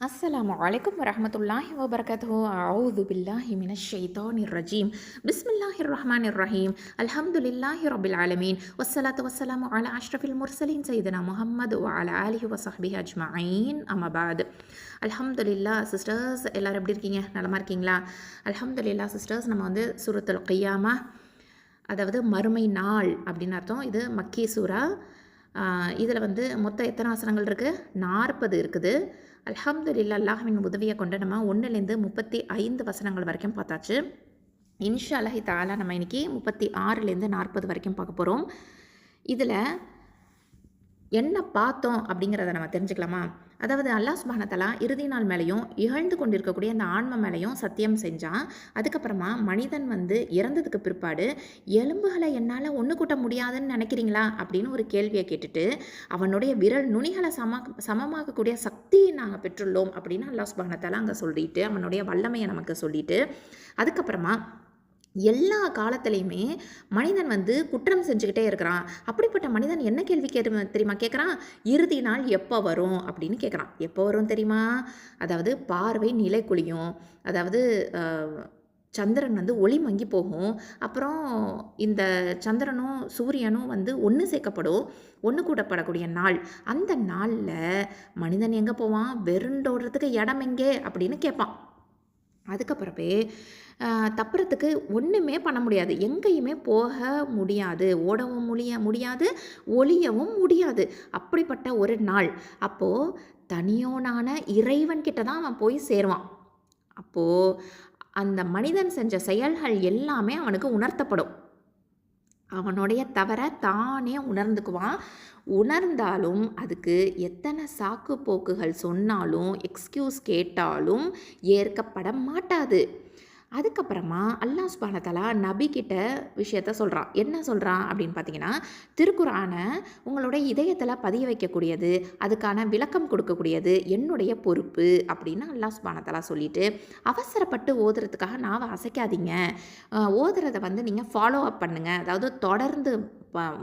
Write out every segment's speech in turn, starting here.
அஸ்ஸலாமு அலைக்கும் வரஹ்மத்துல்லாஹி வபரகாத்துஹு. அஊது பில்லாஹி மினஷ் ஷைத்தானிர் ரஜீம். பிஸ்மில்லாஹிர் ரஹ்மானிர் ரஹீம். அல்ஹம்துலில்லாஹி ரப்பில் ஆலமீன். வஸ்ஸலாத்து வஸ்ஸலாமு அலா அஷ்ரஃபில் முர்சலீன் சய்யிதுனா முஹம்மது வ அலா ஆலிஹி வ ஸஹ்பிஹி அஜ்மஈன். அம்மா பஅத். அல்ஹம்துலில்லாஹ் சிஸ்டர்ஸ், எல்லாரும் எப்படி இருக்கீங்க? நலமா இருக்கீங்களா? அல்ஹம்துலில்லாஹ் சிஸ்டர்ஸ், நம்ம வந்து சூரத்துல் கியாமா, அதாவது மறுமை நாள் அப்படின்னு அர்த்தம். இது மக்கி சூரா. இதில் வந்து மொத்தம் எத்தனை வசனங்கள் இருக்குது? 40 இருக்குது. அல்ஹம்துலில்லாஹ், அல்லாஹ்வின் உதவியை கொண்டு நம்ம 1லேருந்து 35 வசனங்கள் வரைக்கும் பார்த்தாச்சு. இன்ஷா அல்லாஹ் தஆலா நம்ம இன்றைக்கி 36லேருந்து 40 வரைக்கும் பார்க்க போகிறோம். இதில் என்ன பார்த்தோம் அப்படிங்கிறத நம்ம தெரிஞ்சுக்கலாமா? அதாவது அல்லாஹ் சுப்ஹானஹு வ தஆலா இறுதி நாள் மேலேயும் இகழ்ந்து கொண்டிருக்கக்கூடிய அந்த ஆன்மா மேலேயும் சத்தியம் செஞ்சான். அதுக்கப்புறமா மனிதன் வந்து இறந்ததுக்கு பிற்பாடு எலும்புகளை என்னால் ஒன்று கூட்ட முடியாதுன்னு நினைக்கிறீங்களா அப்படின்னு ஒரு கேள்வியை கேட்டுட்டு, அவனுடைய விரல் நுனிகளை சமமாக்கக்கூடிய சக்தியை நாங்கள் பெற்றுள்ளோம் அப்படின்னு அல்லாஹ் சுப்ஹானஹு வ தஆலா அங்கே சொல்லிட்டு, அவனுடைய வல்லமையை நமக்கு சொல்லிட்டு, அதுக்கப்புறமா எல்லா காலத்துலேயுமே மனிதன் வந்து குற்றம் செஞ்சுக்கிட்டே இருக்கிறான். அப்படிப்பட்ட மனிதன் என்ன கேள்வி தெரியுமா கேட்குறான்? இறுதி நாள் எப்போ வரும் அப்படின்னு கேட்குறான். எப்போ வரும் தெரியுமா? அதாவது பார்வை நிலை குலியும், அதாவது சந்திரன் வந்து ஒளி மங்கி போகும். அப்புறம் இந்த சந்திரனும் சூரியனும் வந்து ஒன்று சேர்க்கப்படும், ஒன்று கூட்டப்படக்கூடிய நாள். அந்த நாளில் மனிதன் எங்கே போவான்? வெறுண்டோடுறதுக்கு இடம் எங்கே அப்படின்னு கேட்பான். அதுக்கப்புறமே தப்புறத்துக்கு ஒன்றுமே பண்ண முடியாது, எங்கேயுமே போக முடியாது, ஓடவும் முடியாது, ஒளியவும் முடியாது. அப்படிப்பட்ட ஒரு நாள். அப்போது தனியோனான இறைவன்கிட்ட தான் அவன் போய் சேருவான். அப்போது அந்த மனிதன் செஞ்ச செயல்கள் எல்லாமே அவனுக்கு உணர்த்தப்படும். அவனுடைய தவறை தானே உணர்ந்துக்குவான். உணர்ந்தாலும் அதுக்கு எத்தனை சாக்கு போக்குகள் சொன்னாலும், எக்ஸ்கியூஸ் கேட்டாலும் ஏற்கப்பட மாட்டாது. அதுக்கப்புறமா அல்லாஹ் சுப்ஹானஹு வ தஆலா நபிக்கிட்ட விஷயத்த சொல்கிறான். என்ன சொல்கிறான் அப்படின்னு பார்த்தீங்கன்னா, திருக்குர்ஆனை உங்களோட இதயத்தில் பதிய வைக்கக்கூடியது, அதுக்கான விளக்கம் கொடுக்கக்கூடியது என்னுடைய பொறுப்பு அப்படின்னு அல்லாஹ் சுப்ஹானஹு வ தஆலா சொல்லிட்டு, அவசரப்பட்டு ஓதுறதுக்காக நாவை அசைக்காதீங்க, ஓதுறதை வந்து நீங்கள் ஃபாலோ அப் பண்ணுங்கள், அதாவது தொடர்ந்து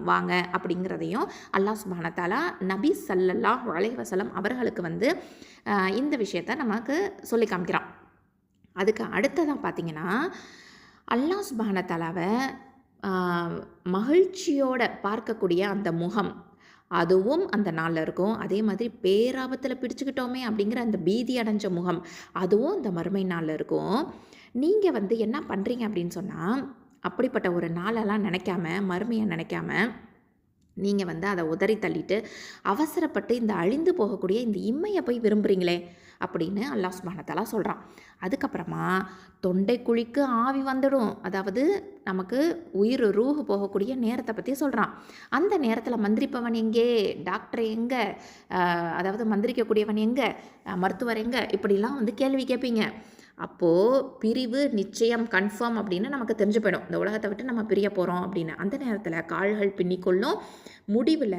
வாங்க அப்படிங்கிறதையும் அல்லாஹ் சுப்ஹானஹு வ தஆலா நபி ஸல்லல்லாஹு அலைஹி வஸல்லம் அவர்களுக்கு வந்து இந்த விஷயத்தை நமக்கு சொல்லி காமிக்கிறான். அதுக்கு அடுத்ததாக பார்த்தீங்கன்னா, அல்லாஹ் சுப்ஹானஹு வ தஆலாவை மகிழ்ச்சியோட பார்க்கக்கூடிய அந்த முகம், அதுவும் அந்த நாளில் இருக்கும். அதே மாதிரி பேராபத்தில் பிடிச்சுக்கிட்டோமே அப்படிங்கிற அந்த பீதி அடைஞ்ச முகம், அதுவும் இந்த மறுமை நாளில் இருக்கும். நீங்கள் வந்து என்ன பண்ணுறீங்க அப்படின்னு சொன்னால், அப்படிப்பட்ட ஒரு நாளெல்லாம் நினைக்காம, மறுமையை நினைக்காம நீங்கள் வந்து அதை உதறி தள்ளிட்டு அவசரப்பட்டு இந்த அழிந்து போகக்கூடிய இந்த இம்மையை போய் விரும்புகிறீங்களே அப்படின்னு அல்லாஹ் சுப்ஹானஹு வ தஆலா சொல்கிறான். அதுக்கப்புறமா தொண்டை குழிக்கு ஆவி வந்துடும், அதாவது நமக்கு உயிர் ரூஹு போகக்கூடிய நேரத்தை பற்றி சொல்கிறான். அந்த நேரத்தில் மந்திரிப்பவன் எங்கே, டாக்டர் எங்கே, அதாவது மந்திரிக்கக்கூடியவன் எங்கே, மருத்துவர் எங்கே, இப்படிலாம் வந்து கேள்வி கேட்பீங்க. அப்போது பிரிவு நிச்சயம் கன்ஃபார்ம் அப்படின்னு நமக்கு தெரிஞ்சு போயிடும், இந்த உலகத்தை விட்டு நம்ம பிரிய போகிறோம் அப்படின்னு. அந்த நேரத்தில் கால்கள் பின்னிக்கொள்ளும். முடிவில்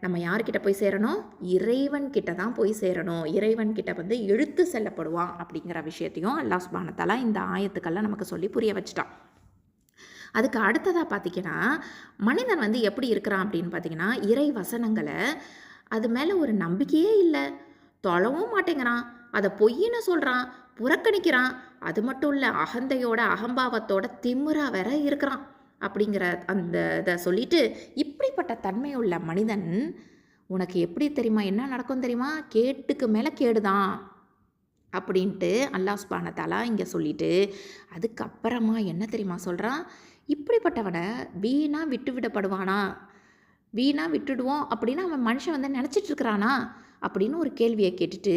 நம்ம யார்கிட்ட போய் சேரணும்? இறைவன்கிட்ட தான் போய் சேரணும். இறைவன்கிட்ட வந்து இழுத்து செல்லப்படுவான் அப்படிங்கிற விஷயத்தையும் அல்லாஹ் சுப்ஹானஹு வ தஆலா இந்த ஆயத்துக்கெல்லாம் நமக்கு சொல்லி புரிய வச்சுட்டான். அதுக்கு அடுத்ததாக பார்த்திங்கன்னா, மனிதன் வந்து எப்படி இருக்கிறான் அப்படின்னு பார்த்திங்கன்னா, இறை வசனங்களை அது மேலே ஒரு நம்பிக்கையே இல்லை, தொழவும் மாட்டேங்கிறான், அதை பொய்ன்னு சொல்கிறான், புறக்கணிக்கிறான். அது மட்டும் இல்லை, அகந்தையோட அகம்பாவத்தோட திமிரா வேற இருக்கிறான் அப்படிங்கிற அந்த இதை சொல்லிட்டு, இப்படிப்பட்ட தன்மையுள்ள மனிதன் உனக்கு எப்படி தெரியுமா என்ன நடக்கும் தெரியுமா? கேட்டுக்கு மேலே கேடுதான் அப்படின்ட்டு அல்லாஹ் சுப்ஹானஹு வ தஆலா இங்கே சொல்லிட்டு, அதுக்கப்புறமா என்ன தெரியுமா சொல்கிறான்? இப்படிப்பட்டவனை வீணாக விட்டு விடப்படுவானா, வீணாக விட்டுடுவோம் அப்படின்னு அவன் மனுஷன் வந்து நினச்சிட்டு இருக்கிறானா அப்படின்னு ஒரு கேள்வியை கேட்டுட்டு,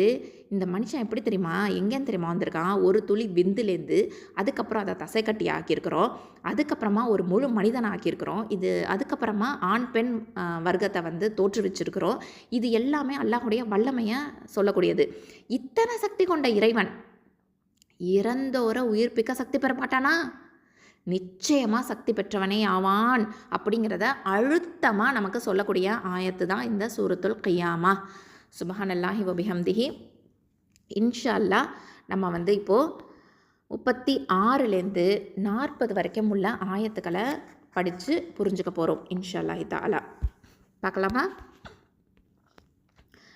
இந்த மனுஷன் எப்படி தெரியுமா, எங்கேன்னு தெரியுமா வந்திருக்கான்? ஒரு துளி விந்துலேருந்து, அதுக்கப்புறம் அதை தசை கட்டி ஆக்கியிருக்கிறோம், அதுக்கப்புறமா ஒரு முழு மனிதனை ஆக்கியிருக்கிறோம், இது அதுக்கப்புறமா ஆண் பெண் வர்க்கத்தை வந்து தோற்றுவிச்சிருக்கிறோம். இது எல்லாமே அல்லாஹுடைய வல்லமையை சொல்லக்கூடியது. இத்தனை சக்தி கொண்ட இறைவன் இறந்தோரை உயிர்ப்பிக்க சக்தி பெற மாட்டானா? நிச்சயமாக சக்தி பெற்றவனே ஆவான் அப்படிங்கிறத அழுத்தமாக நமக்கு சொல்லக்கூடிய ஆயத்து தான் இந்த சூரத்துல் கியாமா. சுப்ஹானல்லாஹி வ பிஹம்திஹி. இன்ஷா அல்லாஹ் நம்ம வந்து இப்போது 36லேருந்து 40 வரைக்கும் உள்ள ஆயத்துக்களை படித்து புரிஞ்சுக்க போகிறோம் இன்ஷா அல்லாஹ் தஆலா. பார்க்கலாமா?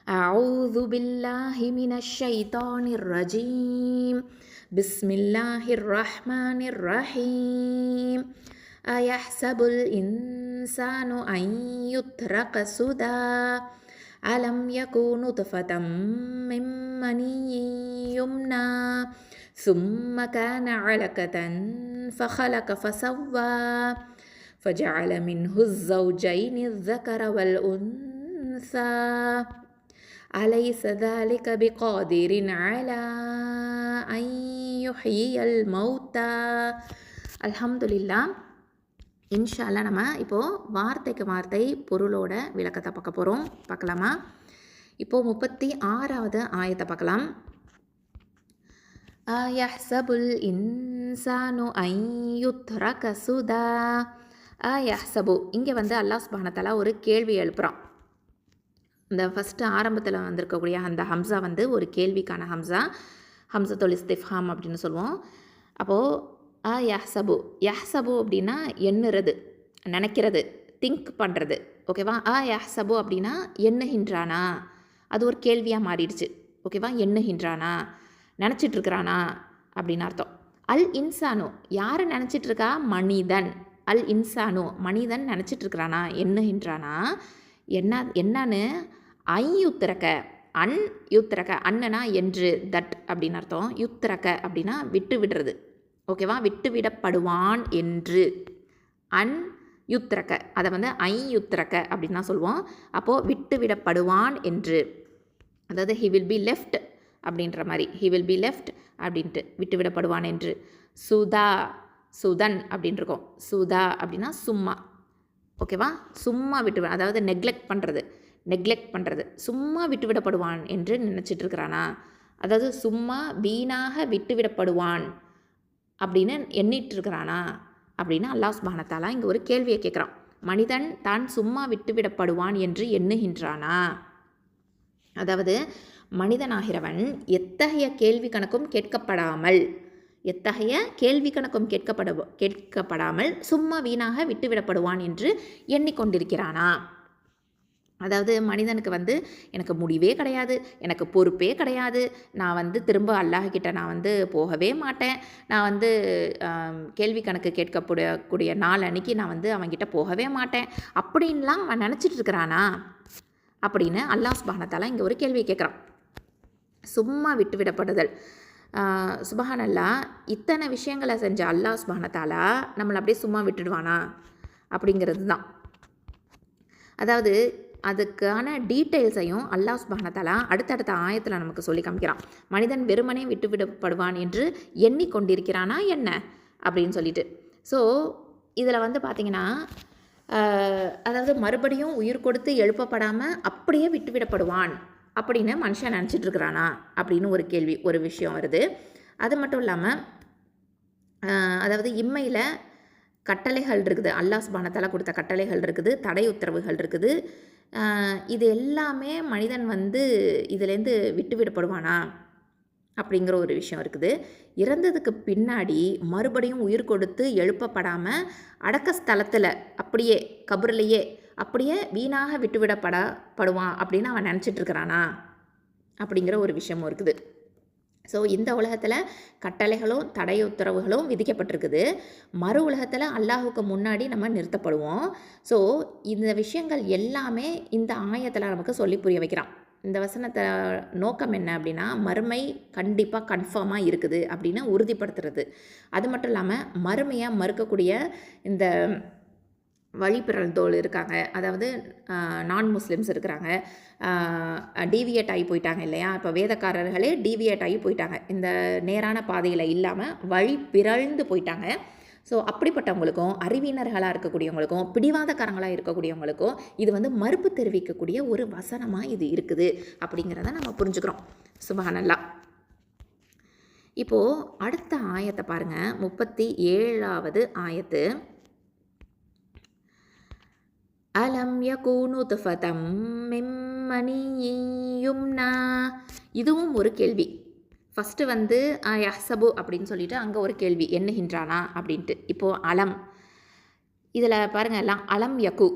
أعوذ بالله من الشيطان الرجيم بسم الله الرحمن الرحيم أيحسب الإنسان أن يترك سدى ألم يكن نطفة من مني يمنى ثم كان علقة فخلق فسوى فجعل منه الزوجين الذكر والأنثى أليس ذلك بقادر على أن يحيي الموتى அல்ஹம்துலில்லா. இன்ஷா அல்லாஹ் நம்ம இப்போது வார்த்தைக்கு வார்த்தை பொருளோட விளக்கத்தை பார்க்க போகிறோம். பார்க்கலாமா? இப்போது 36வது ஆயத்தை பார்க்கலாம். அயஹ்சபுல் இன்சானு அன் யுத்ரக சுதா. அயஹ்சபு இங்கே வந்து அல்லாஹ் சுப்ஹானஹு வ தஆலா ஒரு கேள்வி எழுப்புகிறான். இந்த ஃபஸ்ட்டு ஆரம்பத்தில் வந்திருக்கக்கூடிய அந்த ஹம்சா வந்து ஒரு கேள்விக்கான ஹம்சா, ஹம்சத்துல் இஸ்திஃப்ஹாம் அப்படின்னு சொல்லுவோம். அப்போது யஹ்சபு, யஹ்சபு அப்படின்னா எண்ணுறது, நினைக்கிறது, திங்க் பண்ணுறது. ஓகேவா? யஹ்சபு அப்படின்னா எண்ணுகின்றானா, அது ஒரு கேள்வியாக மாறிடுச்சு. ஓகேவா? எண்ணுகின்றானா, நினச்சிட்ருக்கிறானா அப்படின்னு அர்த்தம். அல் இன்சானு யார் நினச்சிட்ருக்கா? மனிதன். அல் இன்சானு மனிதன் நினச்சிட்ருக்கிறானா, எண்ணுகின்றானா, என்னன்னு யுத்திரக்க, அன் யுத்திரக்க, அண்ணனா என்று, தட் அப்படின்னு அர்த்தம். யுத்திரக்க அப்படின்னா விட்டு விடுறது. ஓகேவா? விட்டு விடப்படுவான் என்று. அன் யுத்திரக்க அதை வந்து யுத்திரக்க அப்படின்னு தான் சொல்லுவோம். அப்போது விட்டு விடப்படுவான் என்று, அதாவது ஹி வில் பி லெஃப்ட் அப்படின்ற மாதிரி, ஹி வில் பி லெஃப்ட் அப்படின்ட்டு விட்டு விடப்படுவான் என்று. சுதா, சுதன் அப்படின்னு இருக்கும். சுதா அப்படின்னா சும்மா. ஓகேவா? சும்மா விட்டு, அதாவது நெக்லெக்ட் பண்ணுறது, சும்மா விட்டு விடப்படுவான் என்று நினச்சிட்ருக்கிறானா, அதாவது சும்மா வீணாக விட்டு விடப்படுவான் அப்படின்னு எண்ணிட்டுருக்கிறானா அப்படின்னு அல்லாஹ் சுப்ஹானஹு வ தஆலா இங்கே ஒரு கேள்வியை கேட்குறான். மனிதன் தான் சும்மா விட்டு விடப்படுவான் என்று எண்ணுகின்றானா, அதாவது மனிதனாகிறவன் எத்தகைய கேள்வி கணக்கும் கேட்கப்படாமல் சும்மா வீணாக விட்டுவிடப்படுவான் என்று எண்ணிக்கொண்டிருக்கிறானா. அதாவது மனிதனுக்கு வந்து எனக்கு முடிவே கிடையாது, எனக்கு பொறுப்பே கிடையாது, நான் வந்து திரும்ப அல்லாஹ்கிட்ட நான் வந்து போகவே மாட்டேன், நான் வந்து கேள்வி கணக்கு கேட்கக்கூடிய நாள் அன்னைக்கு நான் வந்து அவன்கிட்ட போகவே மாட்டேன் அப்படின்லாம் அவன் நினச்சிட்டு இருக்கிறானா அப்படின்னு அல்லாஹ் சுப்ஹானஹு வ தஆலா இங்கே ஒரு கேள்வியை கேட்குறான். சும்மா விட்டு விடப்படுதல். சுப்ஹானல்லாஹ், இத்தனை விஷயங்களை செஞ்ச அல்லாஹ் சுப்ஹானஹு வ தஆலா நம்மளை அப்படியே சும்மா விட்டுடுவானா அப்படிங்கிறது தான். அதாவது அதுக்கான டீட்டெயில்ஸையும் அல்லாஹ் சுப்ஹானஹு வ தஆலா அடுத்தடுத்த ஆயத்தில் நமக்கு சொல்லி காமிக்கிறான். மனிதன் வெறுமனே விட்டுவிடப்படுவான் என்று எண்ணிக்கொண்டிருக்கிறானா என்ன அப்படின்னு சொல்லிட்டு. ஸோ இதில் வந்து பார்த்திங்கன்னா, அதாவது மறுபடியும் உயிர் கொடுத்து எழுப்பப்படாமல் அப்படியே விட்டுவிடப்படுவான் அப்படின்னு மனுஷன் நினச்சிட்ருக்கிறானா அப்படின்னு ஒரு கேள்வி, ஒரு விஷயம் வருது. அது மட்டும் இல்லாமல் அதாவது இம்மையில் கட்டளைகள் இருக்குது, அல்லாஹ் சுப்ஹானஹு வ தஆலா கொடுத்த கட்டளைகள் இருக்குது, தடை உத்தரவுகள் இருக்குது. இது எல்லாமே மனிதன் வந்து இதிலேருந்து விட்டு விடப்படுவானா அப்படிங்கிற ஒரு விஷயம் இருக்குது. இறந்ததுக்கு பின்னாடி மறுபடியும் உயிர் கொடுத்து எழுப்பப்படாமல் அடக்க ஸ்தலத்தில் அப்படியே கபர்லேயே அப்படியே வீணாக விட்டுவிடப்படுவான் அப்படின்னு அவன் நினச்சிட்ருக்கிறானா அப்படிங்கிற ஒரு விஷயமும் இருக்குது. ஸோ இந்த உலகத்தில் கட்டளைகளும் தடை உத்தரவுகளும் விதிக்கப்பட்டிருக்குது. மறு உலகத்தில் அல்லாஹுக்கு முன்னாடி நம்ம நிறுத்தப்படுவோம். ஸோ இந்த விஷயங்கள் எல்லாமே இந்த ஆயத்தில் நமக்கு சொல்லி புரிய வைக்கிறான். இந்த வசனத்தை நோக்கம் என்ன அப்படின்னா, மறுமை கண்டிப்பாக கன்ஃபார்மாக இருக்குது அப்படின்னு உறுதிப்படுத்துறது. அது மட்டும் இல்லாமல் மறுமையை மறுக்கக்கூடிய இந்த வழிபிறந்தோள் இருக்காங்க, அதாவது நான் முஸ்லிம்ஸ் இருக்கிறாங்க, டீவியேட் ஆகி போயிட்டாங்க இல்லையா? இப்போ வேதக்காரர்களே டீவியேட் ஆகி போயிட்டாங்க, இந்த நேரான பாதையில் இல்லாமல் வழி பிறழ்ந்து போயிட்டாங்க. ஸோ அப்படிப்பட்டவங்களுக்கும் அறிவினர்களாக இருக்கக்கூடியவங்களுக்கும் பிடிவாதக்காரங்களாக இருக்கக்கூடியவங்களுக்கும் இது வந்து மறுப்பு தெரிவிக்கக்கூடிய ஒரு வசனமாக இது இருக்குது அப்படிங்கிறத நம்ம புரிஞ்சுக்கிறோம். சுப்ஹானல்லாஹ். இப்போது அடுத்த ஆயத்தை பாருங்கள், 37வது ஆயத்து. அலம் யகூனு துஃபதம் மின் மனிய்யின் யும்னா. இதுவும் ஒரு கேள்வி. ஃபஸ்ட்டு வந்து யஹ்சபு அப்படின்னு சொல்லிட்டு அங்கே ஒரு கேள்வி, எண்ணுகின்றானா அப்படின்ட்டு. இப்போது அலம், இதில் பாருங்கள் எல்லாம் அலம் யகு,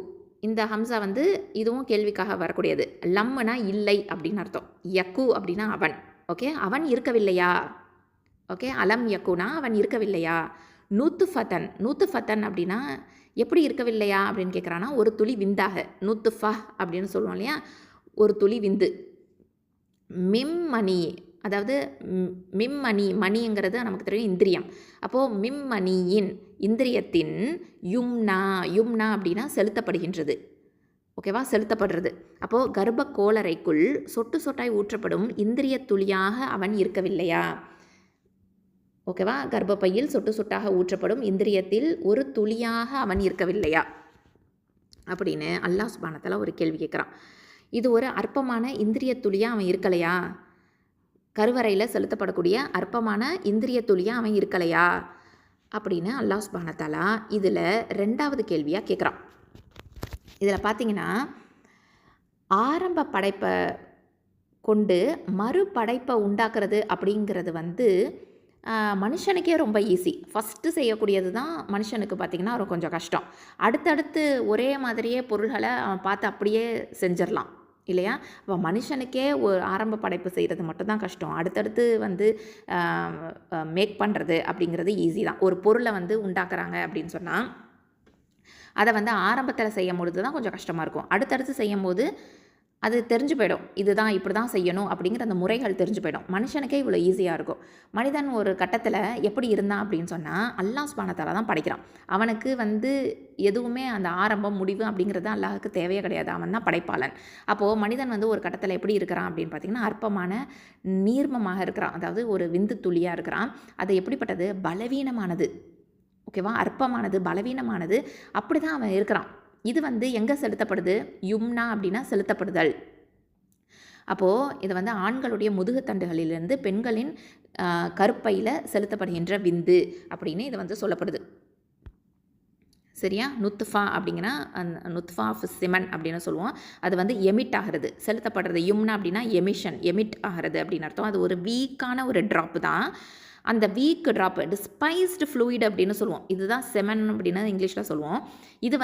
இந்த ஹம்சா வந்து இதுவும் கேள்விக்காக வரக்கூடியது. லம்முனா இல்லை அப்படின்னு அர்த்தம். யக்கு அப்படின்னா அவன். ஓகே, அவன் இருக்கவில்லையா. ஓகே, அலம் யக்குனா அவன் இருக்கவில்லையா. நூத்துஃபத்தன், நூத்துஃபத்தன் அப்படின்னா எப்படி இருக்கவில்லையா அப்படின்னு கேட்குறான்னா ஒரு துளி விந்தாக. நூத்துஃபா அப்படின்னு சொல்லுவோம் இல்லையா, ஒரு துளி விந்து. மிம்மணி, அதாவது மிம்மணி, மணிங்கிறது நமக்கு தெரியும் இந்திரியம். அப்போது மிம்மணியின், இந்திரியத்தின் யும்னா, யும்னா அப்படின்னா செலுத்தப்படுகின்றது. ஓகேவா, செலுத்தப்படுறது. அப்போது கர்ப்ப கோளரைக்குள் சொட்டு சொட்டாய் ஊற்றப்படும் இந்திரிய துளியாக அவன் இருக்கவில்லையா. ஓகேவா, கர்ப்பப்பையில் சொட்டு சொட்டாக ஊற்றப்படும் இந்திரியத்தில் ஒரு துளியாக அவன் இருக்கவில்லையா அப்படின்னு அல்லாஹ் சுப்ஹானஹு வ தஆலா ஒரு கேள்வி கேட்குறான். இது ஒரு அற்பமான இந்திரிய துளியாக அவன் இருக்கலையா. கருவறையில் செலுத்தப்படக்கூடிய அற்பமான இந்திரிய துளியாக அவன் இருக்கலையா அப்படின்னு அல்லாஹ் சுப்ஹானஹு வ தஆலா இதில் 2வது கேள்வியாக கேட்குறான். இதில் பார்த்தீங்கன்னா ஆரம்ப படைப்பை கொண்டு மறுபடைப்பை உண்டாக்குறது அப்படிங்கிறது வந்து மனுஷனுக்கே ரொம்ப ஈஸி. ஃபஸ்ட்டு செய்யக்கூடியது தான் மனுஷனுக்கு பார்த்திங்கன்னா ஒரு கொஞ்சம் கஷ்டம். அடுத்தடுத்து ஒரே மாதிரியே பொருள்களை அவன் பார்த்து அப்படியே செஞ்சிடலாம் இல்லையா. அப்போ மனுஷனுக்கே ஒரு ஆரம்ப படைப்பு செய்கிறது மட்டும்தான் கஷ்டம். அடுத்தடுத்து வந்து மேக் பண்ணுறது அப்படிங்கிறது ஈஸி தான். ஒரு பொருளை வந்து உண்டாக்குறாங்க அப்படின்னு சொன்னால் அதை வந்து ஆரம்பத்தில் செய்யும் பொழுது தான் கொஞ்சம் கஷ்டமாக இருக்கும். அடுத்தடுத்து செய்யும் போது அது தெரிஞ்சு போயிடும். இதுதான் இப்படி தான் செய்யணும் அப்படிங்கிற அந்த முறைகள் தெரிஞ்சு போயிடும். மனுஷனுக்கே இவ்வளோ ஈஸியாக இருக்கும். மனிதன் ஒரு கட்டத்தில் எப்படி இருந்தான் அப்படின்னு சொன்னால் அல்லாஹ் சுப்ஹானஹு வ தஆலா தான் படைக்கிறான். அவனுக்கு வந்து எதுவுமே அந்த ஆரம்பம் முடிவு அப்படிங்கிறது அல்லாஹ்வுக்கு தேவையே கிடையாது. அவன் தான் படைப்பாளன். அப்போது மனிதன் வந்து ஒரு கட்டத்தில் எப்படி இருக்கிறான் அப்படின்னு பார்த்திங்கன்னா அற்பமான நீர்மமாக இருக்கிறான். அதாவது ஒரு விந்து துளியாக இருக்கிறான். அது எப்படிப்பட்டது, பலவீனமானது. ஓகேவா, அற்பமானது, பலவீனமானது. அப்படி தான் அவன் இருக்கிறான். இது வந்து எங்கே செலுத்தப்படுது, யும்னா அப்படின்னா செலுத்தப்படுதல். அப்போது இது வந்து ஆண்களுடைய முதுகுத்தண்டுகளிலிருந்து பெண்களின் கருப்பையில் செலுத்தப்படுகின்ற விந்து அப்படின்னு இது வந்து சொல்லப்படுது. சரியா, நுத்ஃபா அப்படிங்கன்னா நுத்ஃபா ஆஃப் சிமன் அப்படின்னு சொல்லுவோம். அது வந்து எமிட் ஆகிறது, செலுத்தப்படுறது. யும்னா அப்படின்னா எமிட் ஆகிறது அப்படின்னு அர்த்தம். அது ஒரு வீக்கான ஒரு ட்ராப் தான். அந்த வீக் ட்ராப் டிஸ்பைஸ்டு ஃப்ளூயிட் அப்படின்னு சொல்லுவோம். இதுதான் செமன் அப்படின்னு இங்கிலீஷில் சொல்லுவோம். இது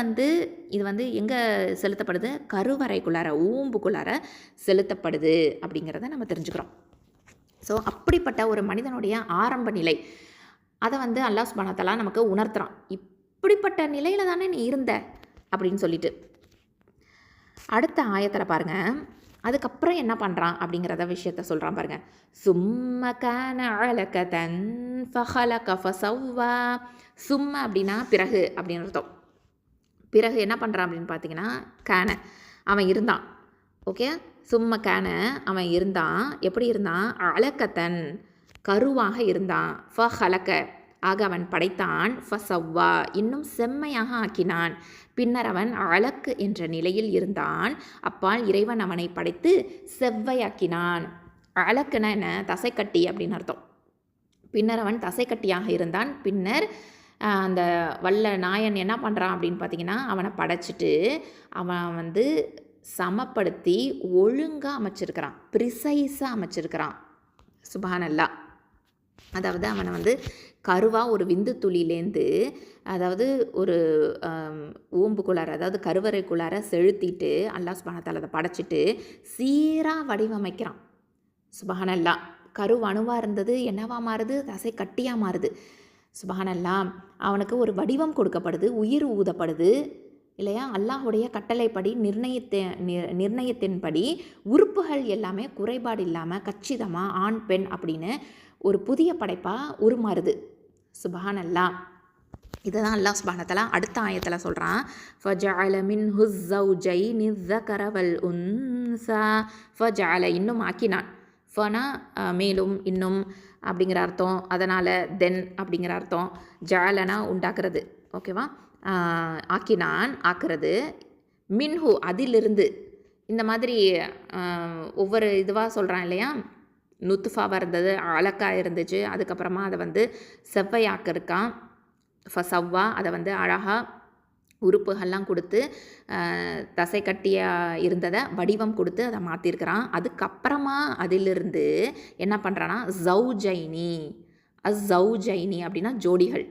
வந்து எங்கே செலுத்தப்படுது, கருவறைக்குள்ளார, ஊம்புக்குள்ளார செலுத்தப்படுது அப்படிங்கிறத நம்ம தெரிஞ்சுக்கிறோம். ஸோ அப்படிப்பட்ட ஒரு மனிதனுடைய ஆரம்ப நிலை அதை வந்து அல்லாஹ் சுப்ஹானஹு வ தஆலா நமக்கு உணர்த்துறான். இப்படிப்பட்ட நிலையில் தானே நீ இருந்த அப்படின்னு சொல்லிட்டு. அடுத்த ஆயத்தில் பாருங்கள், அதுக்கப்புறம் என்ன பண்ணுறான் அப்படிங்கிறத விஷயத்த சொல்கிறான் பாருங்க. சும்ம கான அலகதன் ஃபஹலக ஃபஸவ்வா. சும்ம அப்படின்னா பிறகு அப்படின்னு அர்த்தம். பிறகு என்ன பண்ணுறான் அப்படின்னு பார்த்தீங்கன்னா, கான அவன் இருந்தான். ஓகே, சும்ம கான அவன் இருந்தான். எப்படி இருந்தான், அலகத்தன் கருவாக இருந்தான். ஃபஹலக ஆக அவன் படைத்தான். ஃபஸவ்வா இன்னும் செம்மையாக ஆக்கினான். பின்னர் அவன் அலக்கு என்ற நிலையில் இருந்தான். அப்பால் இறைவன் அவனை படைத்து செவ்வையாக்கினான். அலக்குனா என்ன, தசைக்கட்டி அப்படின்னு அர்த்தம். பின்னர் அவன் தசைக்கட்டியாக இருந்தான். பின்னர் அந்த வல்ல நாயன் என்ன பண்ணுறான் அப்படின்னு பார்த்தீங்கன்னா, அவனை படைச்சிட்டு அவன் வந்து சமப்படுத்தி ஒழுங்காக அமைச்சிருக்கிறான், ப்ரிசைஸாக அமைச்சிருக்கிறான். சுப்ஹானல்லாஹ். அதாவது அவனை வந்து கருவாக ஒரு விந்து துளியிலேருந்து, அதாவது ஒரு ஊம்புக்குள்ளார, அதாவது கருவறைக்குள்ளார செலுத்திட்டு அல்லாஹ் சுப்ஹானஹு வ தஆலா அதை படைச்சிட்டு சீராக வடிவமைக்கிறான். சுப்ஹானல்லாஹ். கரு அணுவாக இருந்தது என்னவா மாறுது, தசை கட்டியாக மாறுது. சுப்ஹானல்லாஹ். அவனுக்கு ஒரு வடிவம் கொடுக்கப்படுது, உயிர் ஊதப்படுது இல்லையா. அல்லாஹுடைய கட்டளைப்படி நிர்ணயத்தின்படி உறுப்புகள் எல்லாமே குறைபாடு இல்லாமல் கச்சிதமாக ஆண் பெண் அப்படின்னு ஒரு புதிய படைப்பாக உருமாறுது. சுப்ஹானல்லாஹ். இதை தான் அல்லாஹ் சுப்ஹானஹு வ தஆலா அடுத்த ஆயத்தில் சொல்கிறான். ஃபஜஅல மின்ஹு ஸௌஜைனி ஸகர வல் உன்ஸா. ஃபஜஅல இன்னும் ஆக்கினான். ஃபனா மேலும், இன்னும் அப்படிங்கிற அர்த்தம். அதனால் தென் அப்படிங்கிற அர்த்தம். ஜஅலனா உண்டாக்குறது. ஓகேவா, ஆக்கினான் ஆக்குறது. மின்ஹு அதிலிருந்து. இந்த மாதிரி ஒவ்வொரு இதுவாக சொல்கிறான் இல்லையா. நுத்ஃபாவாக இருந்தது, அலக்காக இருந்துச்சு, அதுக்கப்புறமா அதை வந்து செவ்வையாக்க இருக்கான். ஃபஸவ்வா அதை வந்து அழகாக உறுப்புகள்லாம் கொடுத்து தசை கட்டியாக இருந்ததை வடிவம் கொடுத்து அதை மாற்றிருக்கிறான். அதுக்கப்புறமா அதிலிருந்து என்ன பண்ணுறான்னா ஸௌஜைனி அப்படின்னா ஜோடிகள்.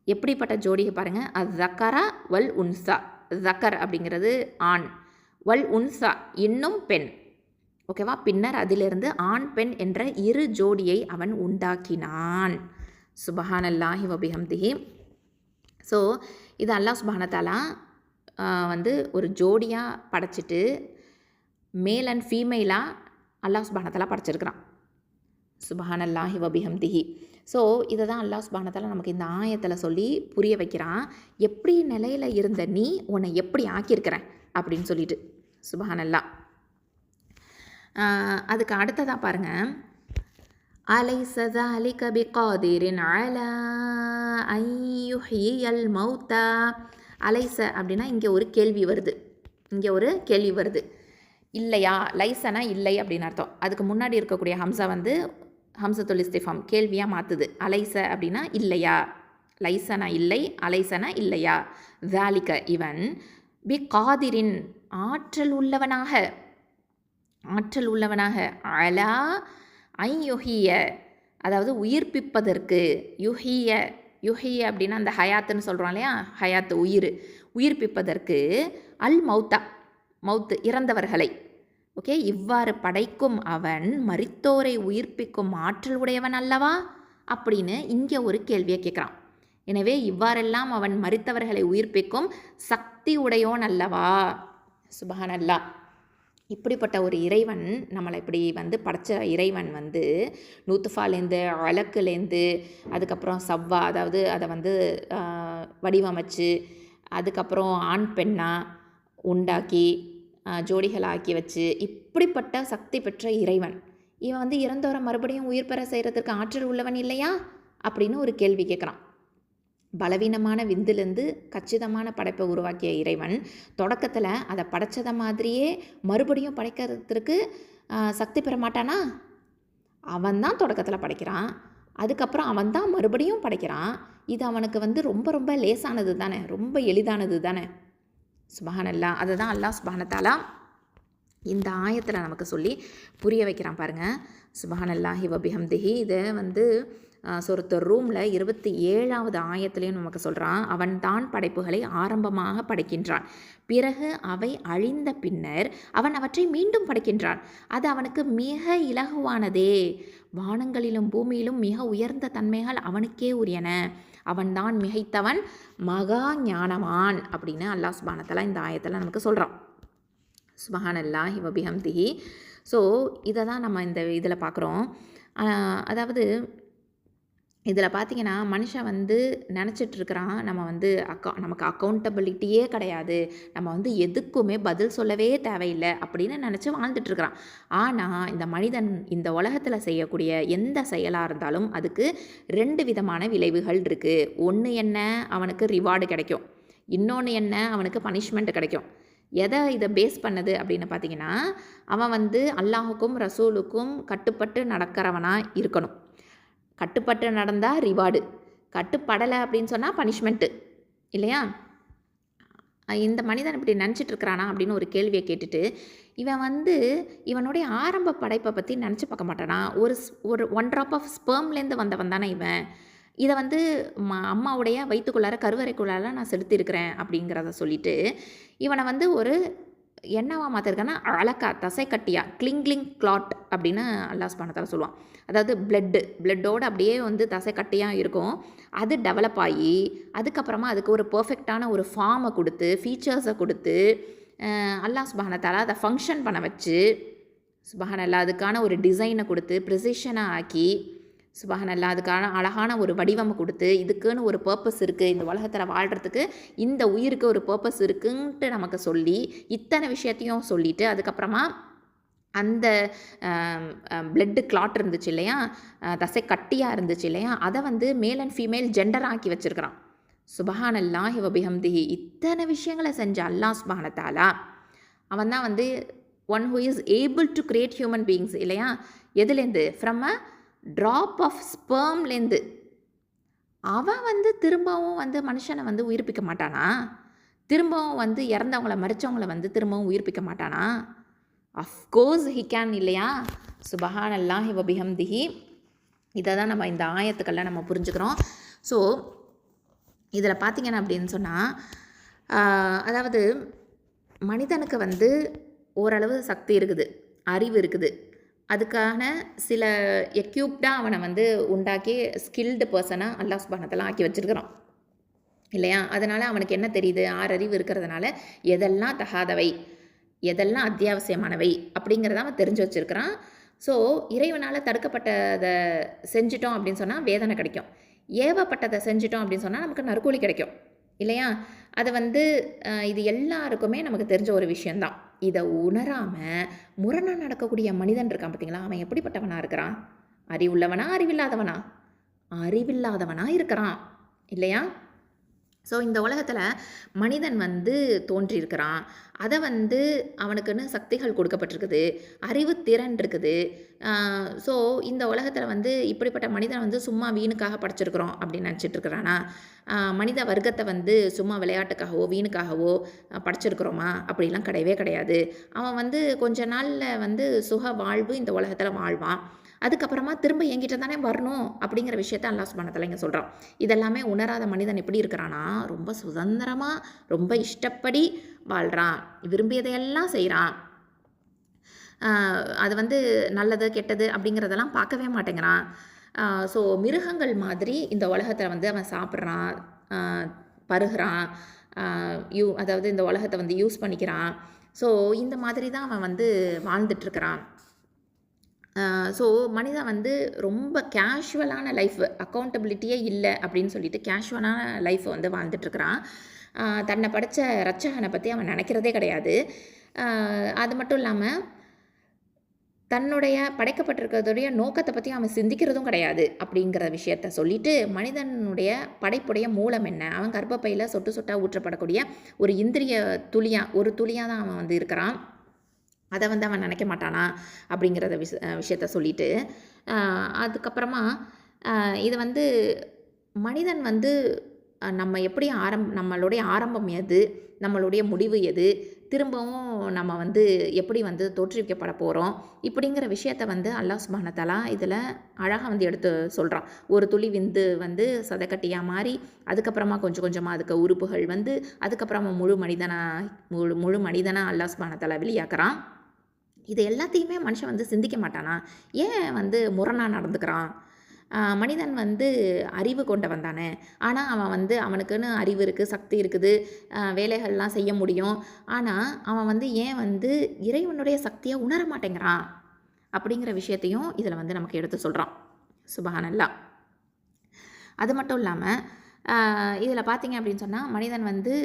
எப்படிப்பட்ட ஜோடிகள் பாருங்கள், ஸக்கர வல் உன்ஸா. ஜக்கர் அப்படிங்கிறது ஆண், வல் உன்சா இன்னும் பெண். ஓகேவா? பின்னர் அதிலிருந்து ஆண் பெண் என்ற 2 ஜோடியை அவன் உண்டாக்கினான். சுபஹானல்லாஹி வபிஹம்திஹி. ஸோ இது அல்லாஹ் சுப்ஹானஹு வ தஆலா வந்து ஒரு ஜோடியாக படைச்சிட்டு மேல் அண்ட் ஃபீமேலாக அல்லாஹ் சுப்ஹானஹு வ தஆலா படைச்சிருக்கிறான். சுபஹானல்லாஹி வபிஹம்திஹி. ஸோ இதை தான் அல்லாஹ் சுப்ஹானஹு வ தஆலா நமக்கு இந்த ஆயத்தில் சொல்லி புரிய வைக்கிறான். எப்படி நிலையில் இருந்த நீ உன்னை எப்படி ஆக்கியிருக்கிறேன் அப்படின்னு சொல்லிட்டு. சுபஹானல்லாஹ். அதுக்கு அடுத்ததாக பாருங்கள், அலைஸ ஸாலிக பிகாதிரின் அலா அன் யுஹ்யியல் மௌத்தா. அலைஸ அப்படின்னா இங்கே ஒரு கேள்வி வருது. இல்லையா, லைசனா இல்லை அப்படின்னு அர்த்தம். அதுக்கு முன்னாடி இருக்கக்கூடிய ஹம்சா வந்து ஹம்சத்துல் இஸ்திஃபாம் கேள்வியாக மாற்றுது. அலைஸ அப்படின்னா இல்லையா, லைசனா இல்லை, அலைசனா இல்லையா. ஸாலிக இவன், பிகாதிரின் ஆற்றல் உள்ளவனாக, அலா ஐ யுஹிய அதாவது உயிர்ப்பிப்பதற்கு, யுஹிய அப்படின்னா அந்த ஹயாத்துன்னு சொல்கிறோம் இல்லையா, ஹயாத்து உயிர்ப்பிப்பதற்கு, அல் மௌத்து இறந்தவர்களை. ஓகே, இவ்வாறு படைக்கும் அவன் மரித்தோரை உயிர்ப்பிக்கும் ஆற்றல் உடையவன் அல்லவா அப்படின்னு இங்கே ஒரு கேள்வியை கேட்குறான். எனவே இவ்வாறெல்லாம் அவன் மரித்தவர்களை உயிர்ப்பிக்கும் சக்தி உடையோன் அல்லவா. சுபஹானல்லாஹ். இப்படிப்பட்ட ஒரு இறைவன், நம்மளை இப்படி வந்து படைச்ச இறைவன் வந்து நூத்துஃபாலேருந்து அலக்குலேருந்து அதுக்கப்புறம் சவ்வா அதாவது அதை வந்து வடிவமைச்சு அதுக்கப்புறம் ஆண் பெண்ணாக உண்டாக்கி ஜோடிகளாக்கி வச்சு இப்படிப்பட்ட சக்தி பெற்ற இறைவன் இவன் வந்து இறந்தோரை மறுபடியும் உயிர் பெற செய்கிறதுக்கு ஆற்றல் உள்ளவன் இல்லையா அப்படின்னு ஒரு கேள்வி கேட்குறான். பலவீனமான விந்திலிருந்து கச்சிதமான படைப்பை உருவாக்கிய இறைவன் தொடக்கத்தில் அதை படைச்சதை மாதிரியே மறுபடியும் படைக்கிறதுக்கு சக்தி பெற மாட்டானா? அவன் தான் தொடக்கத்தில் படைக்கிறான், அதுக்கப்புறம் அவன் தான் மறுபடியும் படைக்கிறான். இது அவனுக்கு வந்து ரொம்ப ரொம்ப லேசானது தானே, ரொம்ப எளிதானது தானே. சுபஹானல்லாஹ். அதை தான் அல்லாஹ் சுப்ஹானஹு வ தஆலா இந்த ஆயத்தில் நமக்கு சொல்லி புரிய வைக்கிறான் பாருங்கள். சுபஹானல்லாஹி வபிஹம்திஹி. இதை வந்து சூரத்து ரூமில் 27வது ஆயத்துலேயும் நமக்கு சொல்கிறான். அவன் தான் படைப்புகளை ஆரம்பமாக படைக்கின்றான், பிறகு அவை அழிந்த பின்னர் அவன் அவற்றை மீண்டும் படைக்கின்றான். அது அவனுக்கு மிக இலகுவானதே. வானங்களிலும் பூமியிலும் மிக உயர்ந்த தன்மைகள் அவனுக்கே உரியன. அவன்தான் மிகைத்தவன், மகா ஞானவான் அப்படின்னு அல்லாஹ் சுப்ஹானஹு வ தஆலா இந்த ஆயத்தில் நமக்கு சொல்கிறான். சுப்ஹானல்லாஹி வபிஹம்திஹி. ஸோ இதை தான் நம்ம இந்த இதில் பார்க்குறோம். அதாவது இதில் பார்த்திங்கன்னா மனுஷன் வந்து நினச்சிட்ருக்கிறான் நம்ம வந்து நமக்கு அக்கௌண்டபிலிட்டியே கிடையாது, நம்ம வந்து எதுக்குமே பதில் சொல்லவே தேவையில்லை அப்படின்னு நினச்சி வாழ்ந்துட்டுருக்கிறான். ஆனால் இந்த மனிதன் இந்த உலகத்தில் செய்யக்கூடிய எந்த செயலாக இருந்தாலும் அதுக்கு 2 விதமான விளைவுகள் இருக்குது. ஒன்று என்ன, அவனுக்கு ரிவார்டு கிடைக்கும். இன்னொன்று என்ன, அவனுக்கு பனிஷ்மெண்ட் கிடைக்கும். எதை இதை பேஸ் பண்ணது அப்படின்னு பார்த்திங்கன்னா, அவன் வந்து அல்லாஹுக்கும் ரசூலுக்கும் கட்டுப்பட்டு நடக்கிறவனாக இருக்கணும். கட்டுப்பட்டு நடந்தால் ரிவார்டு, கட்டுப்படலை அப்படின்னு சொன்னால் பனிஷ்மெண்ட்டு இல்லையா. இந்த மனிதன் இப்படி நினச்சிட்ருக்கிறானா அப்படின்னு ஒரு கேள்வியை கேட்டுட்டு இவன் வந்து இவனுடைய ஆரம்ப படைப்பை பற்றி நினச்சி பார்க்க மாட்டானா. ஒரு 1 ட்ராப் ஆஃப் ஸ்பெர்ம்லேருந்து வந்தவன் தானே இவன். இதை வந்து அம்மாவுடைய வயிற்றுக்குள்ளார கருவறைக்குள்ளார நான் செலுத்தியிருக்கிறேன் அப்படிங்கிறத சொல்லிவிட்டு இவனை வந்து ஒரு என்னவா மாற்றிருக்கான்னா அழகா தசை கட்டியா கிளிங் கிளாட் அப்படின்னு அல்லாஹ் சுப்ஹானஹு வ தஆலா சொல்லுவான். அதாவது பிளட்டோடு அப்படியே வந்து தசை கட்டியாக இருக்கும். அது டெவலப் ஆகி அதுக்கப்புறமா அதுக்கு ஒரு பர்ஃபெக்டான ஒரு ஃபார்மை கொடுத்து ஃபீச்சர்ஸை கொடுத்து அல்லாஹ் சுப்ஹானஹு வ தஆலா அதை ஃபங்க்ஷன் பண்ண வச்சு சுப்ஹானல்லாஹ் அதுக்கான ஒரு டிசைனை கொடுத்து ப்ரிசிஷனாக ஆக்கி சுப்ஹானல்லாஹ் அதுக்கான அழகான ஒரு வடிவமை கொடுத்து இதுக்குன்னு ஒரு பர்பஸ் இருக்குது, இந்த உலகத்தில் வாழ்கிறதுக்கு இந்த உயிருக்கு ஒரு பர்பஸ் இருக்குன்ட்டு நமக்கு சொல்லி இத்தனை விஷயத்தையும் சொல்லிவிட்டு அதுக்கப்புறமா அந்த பிளட்டு கிளாட் இருந்துச்சு இல்லையா, தசை கட்டியாக இருந்துச்சு இல்லையா, அதை வந்து மேல் அண்ட் ஃபீமேல் ஜெண்டர் ஆக்கி வச்சுருக்கிறான். சுபஹானல்லாஹி வபிஹம்திஹி. இத்தனை விஷயங்களை செஞ்ச அல்லாஹ் சுப்ஹானஹு வ தஆலா அவன் தான் வந்து one who is able to create human beings இல்லையா. எதுலேருந்து? ஃப்ரம் அ ட்ராப் ஆஃப் ஸ்பெர்ம்லேருந்து. அவன் வந்து திரும்பவும் வந்து மனுஷனை வந்து உயிர்ப்பிக்க மாட்டானா? திரும்பவும் வந்து இறந்தவங்கள மரித்தவங்கள வந்து திரும்பவும் உயிர்ப்பிக்க மாட்டானா? அஃப்கோர்ஸ் ஹி கேன் இல்லையா. சுபஹானல்லாஹி வபிஹம்திஹி. இதை தான் நம்ம இந்த ஆயத்துக்களில் நம்ம புரிஞ்சுக்கிறோம். ஸோ இதில் பார்த்திங்கன்னா அப்படின்னு சொன்னால் அதாவது மனிதனுக்கு வந்து ஓரளவு சக்தி இருக்குது, அறிவு இருக்குது. அதுக்கான சில எக்யூப்டாக அவனை வந்து உண்டாக்கி ஸ்கில்டு பர்சனாக அல்லாஹ் சுப்ஹானஹு வ தஆலா ஆக்கி வச்சிருக்கிறான் இல்லையா? அதனால் அவனுக்கு என்ன தெரியுது, ஆறறிவு இருக்கிறதுனால எதெல்லாம் தகாதவை, எதெல்லாம் அத்தியாவசியமானவை அப்படிங்கிறத அவன் தெரிஞ்சு வச்சுருக்கிறான். ஸோ இறைவனால் தடுக்கப்பட்டதை செஞ்சிட்டோம் அப்படின்னு சொன்னால் வேதனை கிடைக்கும், ஏவப்பட்டதை செஞ்சிட்டோம் அப்படின்னு சொன்னால் நமக்கு நற்கூலி கிடைக்கும் இல்லையா? அது வந்து இது எல்லாருக்குமே நமக்கு தெரிஞ்ச ஒரு விஷயந்தான். இதை உணராமல் முரணாக நடக்கக்கூடிய மனிதன் இருக்கான் பார்த்தீங்களா, அவன் எப்படிப்பட்டவனாக இருக்கிறான்? அறிவுள்ளவனா அறிவில்லாதவனா? அறிவில்லாதவனா இருக்கிறான் இல்லையா? ஸோ இந்த உலகத்தில் மனிதன் வந்து தோன்றியிருக்கிறான், அதை வந்து அவனுக்குன்னு சக்திகள் கொடுக்கப்பட்டிருக்குது, அறிவுத்திறன் இருக்குது. ஸோ இந்த உலகத்தில் வந்து இப்படிப்பட்ட மனிதனை வந்து சும்மா வீணுக்காக படைச்சிருக்கிறோம் அப்படின்னு நினச்சிட்டு இருக்கிறானா? மனித வர்க்கத்தை வந்து சும்மா விளையாட்டுக்காகவோ வீணுக்காகவோ படைச்சிருக்கிறோமா? அப்படிலாம் கிடையவே கிடையாது. அவன் வந்து கொஞ்ச நாளில் வந்து சுக வாழ்வு இந்த உலகத்தில் வாழ்வான், அதுக்கப்புறமா திரும்ப என்கிட்ட தானே வரணும் அப்படிங்கிற விஷயத்த அல்லாஹ் சுப்ஹானஹு வ தஆலா இங்கே சொல்கிறான். இதெல்லாமே உணராத மனிதன் எப்படி இருக்கிறானா, ரொம்ப சுதந்திரமாக ரொம்ப இஷ்டப்படி வாழ்கிறான், விரும்பியதையெல்லாம் செய்கிறான். அது வந்து நல்லது கெட்டது அப்படிங்கிறதெல்லாம் பார்க்கவே மாட்டேங்கிறான். ஸோ மிருகங்கள் மாதிரி இந்த உலகத்தில் வந்து அவன் சாப்பிட்றான், பருகிறான், அதாவது இந்த உலகத்தை வந்து யூஸ் பண்ணிக்கிறான். ஸோ இந்த மாதிரி தான் அவன் வந்து வாழ்ந்துட்டுருக்கிறான். ஸோ மனிதன் வந்து ரொம்ப கேஷுவலான லைஃப், அக்கௌண்டபிலிட்டியே இல்லை அப்படின்னு சொல்லிட்டு கேஷுவலான லைஃப்பை வந்து வாழ்ந்துட்டுருக்கிறான். தன்னை படைத்த ரட்சகனை பற்றி அவன் நினைக்கிறதே கிடையாது. அது மட்டும் இல்லாமல் தன்னுடைய படைக்கப்பட்டிருக்கிறதுடைய நோக்கத்தை பற்றி அவன் சிந்திக்கிறதும் கிடையாது அப்படிங்கிற விஷயத்த சொல்லிட்டு, மனிதனுடைய படைப்புடைய மூலம் என்ன, அவன் கர்ப்பப்பையில் சொட்டு சொட்டாக ஊற்றப்படக்கூடிய ஒரு இந்திரிய துளியாக ஒரு துளியாக தான் அவன் வந்து இருக்கிறான், அதை வந்து அவன் நினைக்க மாட்டானா அப்படிங்கிறத விஷயத்த சொல்லிட்டு, அதுக்கப்புறமா இது வந்து மனிதன் வந்து நம்ம எப்படி நம்மளுடைய ஆரம்பம் எது, நம்மளுடைய முடிவு எது, திரும்பவும் நம்ம வந்து எப்படி வந்து தோற்றுவிக்கப்பட போகிறோம் இப்படிங்கிற விஷயத்த வந்து அல்லாஹ் சுப்ஹானஹு வ தஆலா இதில் அழகாக வந்து எடுத்து சொல்கிறான். ஒரு துளி விந்து வந்து சதக்கட்டியாக மாறி, அதுக்கப்புறமா கொஞ்சம் கொஞ்சமாக அதுக்கு உறுப்புகள் வந்து, அதுக்கப்புறமா முழு மனிதனாக அல்லாஹ் சுப்ஹானஹு வ தஆலா வெளியாக்குறான். இது எல்லாத்தையுமே மனுஷன் வந்து சிந்திக்க மாட்டானா? ஏன் வந்து முரணாக நடந்துக்கிறான்? மனிதன் வந்து அறிவு கொண்டவன் தானே, ஆனால் அவன் வந்து அவனுக்குன்னு அறிவு இருக்குது, சக்தி இருக்குது, வேலைகள்லாம் செய்ய முடியும். ஆனால் அவன் வந்து ஏன் வந்து இறைவனுடைய சக்தியை உணர மாட்டேங்கிறான் அப்படிங்கிற விஷயத்தையும் இதில் வந்து நமக்கு எடுத்து சொல்கிறான். சுப்ஹானல்லாஹ். அது மட்டும் இல்லாமல் இதில் பார்த்தீங்க அப்படின்னு சொன்னால் மனிதன் வந்து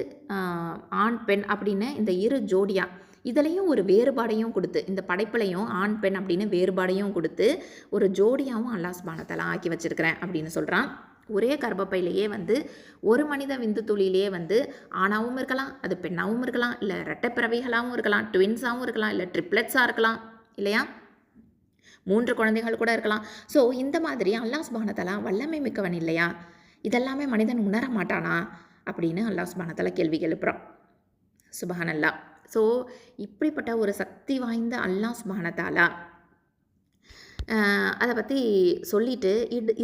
ஆண் பெண் அப்படின்னு இந்த இரு ஜோடியாக இதுலேயும் ஒரு வேறுபாடையும் கொடுத்து, இந்த படைப்புலையும் ஆண் பெண் அப்படின்னு வேறுபாடையும் கொடுத்து ஒரு ஜோடியாகவும் அல்லாஹ் சுப்ஹானஹு வ தஆலா ஆக்கி வச்சிருக்கிறேன் அப்படின்னு சொல்கிறான். ஒரே கர்ப்பப்பையிலேயே வந்து ஒரு மனித விந்து துளியிலேயே வந்து ஆணாகவும் இருக்கலாம், அது பெண்ணாகவும் இருக்கலாம், இல்லை இரட்டை பிறவிகளாகவும் இருக்கலாம், ட்வின்ஸாகவும் இருக்கலாம், இல்லை ட்ரிப்ளெட்ஸாக இருக்கலாம் இல்லையா, 3 குழந்தைகள் கூட இருக்கலாம். ஸோ இந்த மாதிரி அல்லாஹ் சுப்ஹானஹு வ தஆலா வல்லமை மிக்கவன் இல்லையா, இதெல்லாமே மனிதன் உணர மாட்டானா அப்படின்னு அல்லாஹ் சுப்ஹானஹு வ தஆலா கேள்வி எழுப்புறான். சுப்ஹானல்லாஹ். ஸோ இப்படிப்பட்ட ஒரு சக்தி வாய்ந்த அல்லாஹ் சுப்ஹானஹு வ தஆலா அதை பற்றி சொல்லிட்டு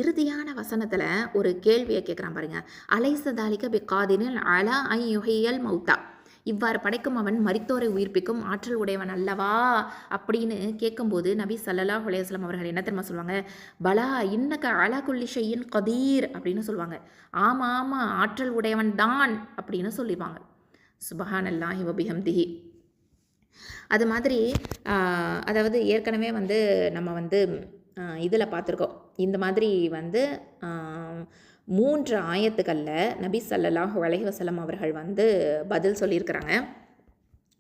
இறுதியான வசனத்தில் ஒரு கேள்வியை கேட்குறான் பாருங்க. அலைஸ தாலிக பிகாதிரின் அலா ஐ யுஹியல் மௌத்தா, இவ்வாறு படைக்கும் அவன் மரித்தோரை உயிர்ப்பிக்கும் ஆற்றல் உடையவன் அல்லவா அப்படின்னு கேட்கும்போது நபி ஸல்லல்லாஹு அலைஹி வஸல்லம் அவர்கள் என்ன தெரியுமா சொல்லுவாங்க? பலா இன்னக அலா குல்லி ஷைஇன் கதீர் அப்படின்னு சொல்லுவாங்க. ஆமாம் ஆமாம், ஆற்றல் உடையவன் தான் அப்படின்னு சொல்லிடுவாங்க. சுப்ஹானல்லாஹி வ பிஹம்திஹி. அது மாதிரி அதாவது ஏற்கனவே வந்து நம்ம வந்து இதில் பார்த்துருக்கோம். இந்த மாதிரி வந்து 3 ஆயத்துக்களில் நபி ஸல்லல்லாஹு அலைஹி வஸல்லம் அவர்கள் வந்து பதில் சொல்லியிருக்கிறாங்க.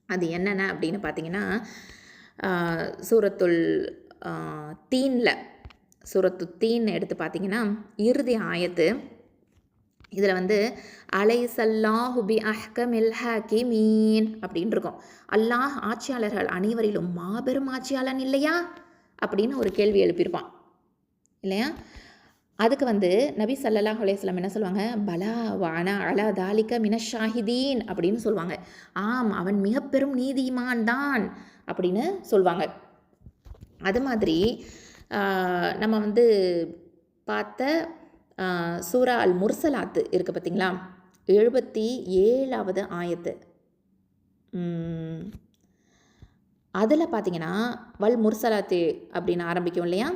அது என்னென்ன அப்படின்னு பார்த்தீங்கன்னா, சூரத்துல் தீன் எடுத்து பார்த்தீங்கன்னா இறுதி ஆயத்து, இதில் வந்து அலைஸல்லாஹு பி அஹ்கமில் ஹாகிமீன் அப்படின்னு இருக்கும். அல்லாஹ் ஆட்சியாளர்கள் அனைவரிலும் மாபெரும் ஆட்சியாளன் இல்லையா அப்படின்னு ஒரு கேள்வி எழுப்பியிருப்பான் இல்லையா. அதுக்கு வந்து நபி ஸல்லல்லாஹு அலைஹி வஸல்லம் என்ன சொல்லுவாங்க? பலா வானா அலா தாலிக மினஷ் ஷாஹிதீன் அப்படின்னு சொல்லுவாங்க. ஆம், அவன் மிக பெரும் நீதிமான் தான் அப்படின்னு சொல்லுவாங்க. அது மாதிரி நம்ம வந்து பார்த்த சூரா அல் முர்சலாத்து இருக்குது பார்த்தீங்களா, 77வது ஆயத்து. அதில் பார்த்தீங்கன்னா வல் முர்சலாத்து அப்படின்னு ஆரம்பிக்கும் இல்லையா,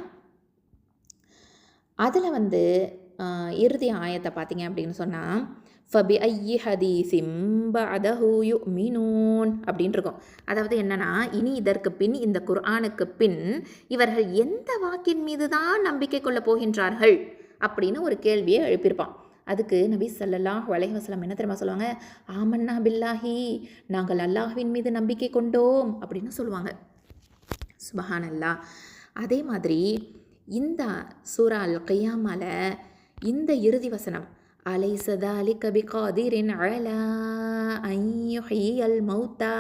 அதில் வந்து இறுதி ஆயத்தை பார்த்தீங்க அப்படின்னு சொன்னால் ஃபபி ஐயி ஹதீஸிம் பஅதஹு யுமினூன் அப்படின்னு இருக்கும். அதாவது என்னன்னா, இனி இதற்கு பின், இந்த குர்ஆனுக்கு பின் இவர்கள் எந்த வாக்கின் மீது தான் நம்பிக்கை கொள்ளப் போகின்றார்கள் அப்படின்னு ஒரு கேள்வியை எழுப்பியிருப்பான். அதுக்கு நபி ஸல்லல்லாஹு அலைஹி வஸல்லம் என்ன தெரியுமா சொல்லுவாங்க? ஆமன்னா பில்லாஹி, நாங்கள் அல்லாஹ்வின் மீது நம்பிக்கை கொண்டோம் அப்படின்னு சொல்லுவாங்க. சுபஹானல்லாஹ். அதே மாதிரி இந்த சூரா அல் கியாமால இந்த இறுதி வசனம் அலைஸ ذلك بقادر على أن يحيي الموتى,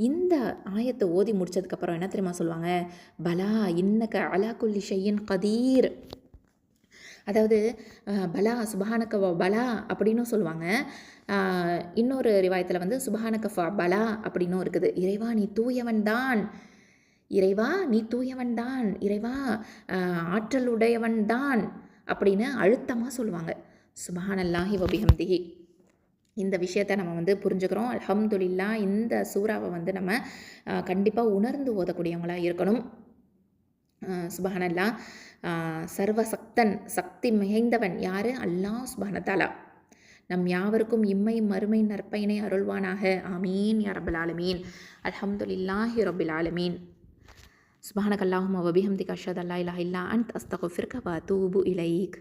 இந்த ஆயத்தை ஓதி முடிச்சதுக்கப்புறம் என்ன தெரியுமா சொல்லுவாங்க? பலா இன்னக அலா குல்லி ஷையின் கதீர். அதாவது பலா சுபஹானக வ பலா அப்படின்னும் சொல்லுவாங்க. இன்னொரு ரிவாயத்தில் வந்து சுபஹானக ஃப பலா அப்படின்னும் இருக்குது. இறைவா நீ தூயவன் தான், இறைவா நீ தூயவன் தான், இறைவா ஆற்றலுடையவன் தான் அப்படின்னு அழுத்தமாக சொல்லுவாங்க. சுபஹானல்லாஹி வபிஹம்திஹி. இந்த விஷயத்தை நம்ம வந்து புரிஞ்சுக்கிறோம். அல்ஹம்துலில்லாஹ். இந்த சூறாவை வந்து நம்ம கண்டிப்பாக உணர்ந்து ஓதக்கூடியவங்களாக இருக்கணும். சுபஹானல்லாஹ். சர்வசக்தன், சக்தி மிகைந்தவன் யார்? அல்லாஹ் சுப்ஹானஹு தஆலா. நம் யாவருக்கும் இம்மை மறுமை நற்பயனை அருள்வானாக. ஆமீன் யா ரப்பல் ஆலமீன். அல்ஹம்துலில்லாஹி ரப்பில் ஆலமீன். சுப்ஹானக்கல்லாஹும்ம வபிஹம்திக அஷ்ஹது அல்லா இலாஹ இல்லா அன்த அஸ்தக்ஃபிருக வ அதூபு இலைக்.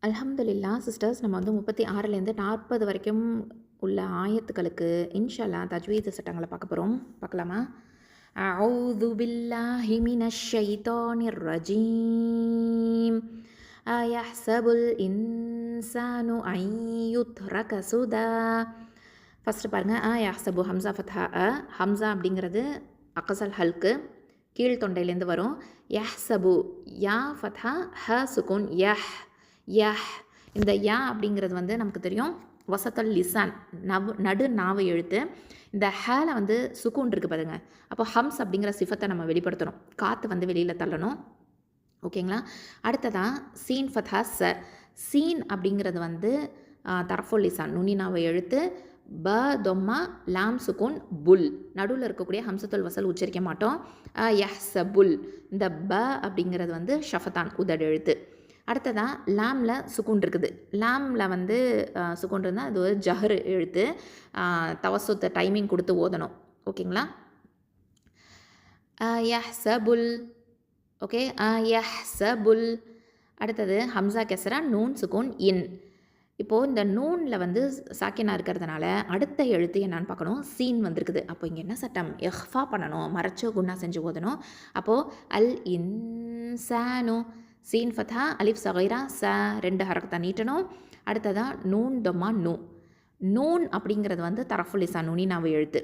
அல்ஹம்துலில்லாஹ் சிஸ்டர்ஸ், நம்ம வந்து 36லேருந்து 40 வரைக்கும் உள்ள ஆயத்துக்களுக்கு இன்ஷா அல்லாஹ் தஜ்வீத் சட்டங்களை பார்க்க போகிறோம். பார்க்கலாமா? அஊது பில்லாஹி மினஷ் ஷைத்தானிர் ரஜீம். அயஹ்ஸபுல் இன்சானு அன் யுத்ரக சுதா. ஃபஸ்ட்டு பாருங்கள், அயஹ்ஸபு ஹம்ஸா ஃபத்ஹா அ. ஹம்ஸா அப்படிங்கிறது அக்ஸல் ஹல்க்கு, கீழ் தொண்டையிலேருந்து வரும். யஹ்ஸபு யா ஃபத்ஹா ஹ சுகுன் யஹ் யஹ். இந்த யா அப்படிங்கிறது வந்து நமக்கு தெரியும் வசத்தல் லிசான், நடு நாவு எழுத்து. இந்த ஹேல வந்து சுக்கூன் இருக்குது பாருங்க. அப்போ ஹம்ஸ் அப்படிங்கிற சிஃபத்தை நம்ம வெளிப்படுத்தணும், காற்று வந்து வெளியில் தள்ளணும். ஓகேங்களா? அடுத்ததான் சீன் ஃபத்ஹா ச. சீன் அப்படிங்கிறது வந்து தரஃபுல் லிசான், நுனி நாவு எழுத்து. ப தொம்மா லாம் சுக்கூன் புல், நடுவில் இருக்கக்கூடிய ஹம்சத்துல் வசல் உச்சரிக்க மாட்டோம். யஹ்ஸபுல். இந்த ப அப்படிங்கிறது வந்து ஷஃபத்தான், உதடு எழுத்து. அடுத்ததான் லாமில் சுக்கூன் இருக்குது. லாமில் வந்து சுக்கூன் இருந்தால் அது ஒரு ஜஹர் எழுத்து. தவசுத்த டைமிங் கொடுத்து ஓதணும். ஓகேங்களா? யஹ்ஸபுல். ஓகே, யஹ்ஸபுல். அடுத்தது ஹம்ஸா கெஸ்ரா, நூன் சுக்கூன் இன். இப்போது இந்த நூனில் வந்து சாக்கினா இருக்கிறதுனால அடுத்த எழுத்து என்னான்னு பார்க்கணும். சீன் வந்திருக்குது. அப்போ இங்கே என்ன சட்டம்? எஹ்ஃபா பண்ணணும், மறைச்சோ குன்னா செஞ்சு ஓதணும். அப்போது அல் இன்சானு, சீன் ஃபத்ஹா அலிஃப் சகைரா ச, 2 ஹரக்கத்தை நீட்டணும். அடுத்ததான் நூன் தொம்மா நூ. நூன் அப்படிங்கிறது வந்து தரஃபுல் லிசான், நுனி நாவு எழுத்து.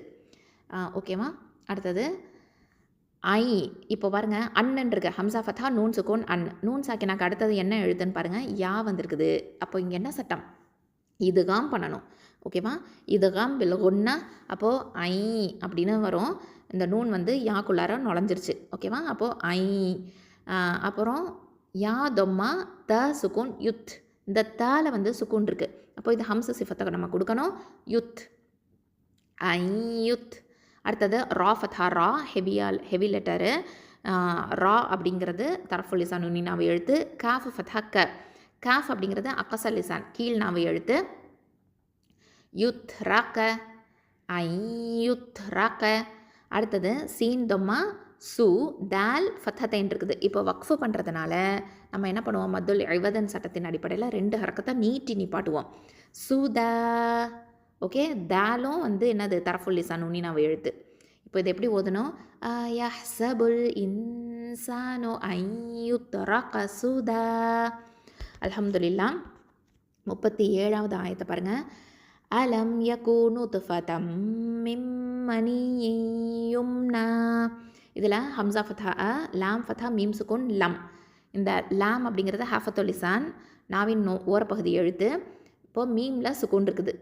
ஓகேவா? அடுத்தது ஐ. இப்போ பாருங்கள், அண்ணன் இருக்கு. ஹம்சா ஃபத்ஹா நூன் சுக்கூன் அன். நூன் சாக்கினாக்கு அடுத்தது என்ன எழுத்துன்னு பாருங்கள், யா வந்திருக்குது. அப்போ இங்கே என்ன சட்டம்? இதுகாம் பண்ணணும். ஓகேவா? இதுகாம் பில் குன்னா. அப்போது ஐ அப்படின்னு வரும். இந்த நூன் வந்து யாக்குள்ளார நுழைஞ்சிருச்சு. ஓகேவா? அப்போது ஐ. அப்புறம் யா தொம்மா த சுக்கூன் யுத். இந்த தால வந்து சுக்கூன் இருக்குது. அப்போ இது ஹம்ச சிஃபத்தை நம்ம கொடுக்கணும். யுத், ஐ யுத். அடுத்தது ரா ஃபத்ஹா ரா, ஹெவி லெட்டரு. ரா அப்படிங்கிறது தரஃபுல் லிசான், நுனி நாவு எழுத்து. காஃப் ஃபத்ஹா க. காஃப் அப்படிங்கிறது அக்கசல் லிசான், கீழ் நாவு எழுத்து. யுத் ராக்க, ஐ யுத் ராக்க. அடுத்தது சீன் தொம்மா சு, தால் ஃபத்ஹத்தைன் இருக்குது. இப்போ வக்ஃபு பண்ணுறதுனால நம்ம என்ன பண்ணுவோம்? மத்துல் ஐவதன் சட்டத்தின் அடிப்படையில் 2 ஹரக்கத்தை நீட்டி நிப்பாட்டுவோம். சுதா. ஓகே, தாலும் வந்து என்னது? தரஃபுல் லிசான், நுனி நாவு எழுத்து. இப்போ இதை எப்படி ஓதணும்? யஹ்ஸபுல் இன்சானு அன் யுத்ரக சுதா. அல்ஹம்துலில்லாஹ். 37வது ஆயத்தை பாருங்கள். அலம் யகூனு துஃபதம் மின் மனிய்யின் யும்னா. இதில் ஹம்சா ஃபத்ஹா அ, லாம் ஃபத்ஹா மீம் சுக்கூன் லம். இந்த லாம் அப்படிங்கிறது ஹாஃபத்துல் லிசான், நாவின் ஓரப்பகுதி எழுத்து. இப்போது மீமில் சுக்கூன் இருக்குது.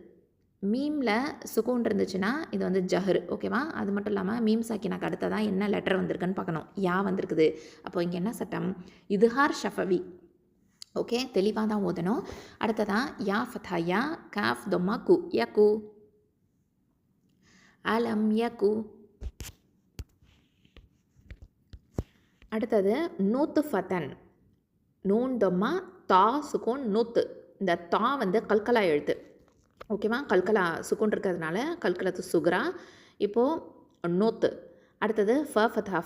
மீமில் சுக்கூன் இருந்துச்சுன்னா இது வந்து ஜஹர். ஓகேவா? அது மட்டும் இல்லாமல் மீம் சாக்கினாக்கு அடுத்ததான் என்ன லெட்டர் வந்திருக்குன்னு பார்க்கணும். யா வந்திருக்குது. அப்போ இங்கே என்ன சட்டம்? இதுஹார் ஷஃபவி. ஓகே, தெளிவாக தான் ஓதணும். அடுத்ததான் யா ஃபதா யா, காஃப் தொம்மா கு, யகு. அலம் யகு. அடுத்தது நூத்து ஃபதன், நூன் தொம்மா தா சுகூன் நூத்து. இந்த தா வந்து கல்கலா எழுத்து. ஓகேவா, கல்கலா சுகூன் இருக்கிறதுனால கல்கலத்து சுக்ரா. இப்போது நூத்து. அடுத்தது ஃப ஃபதா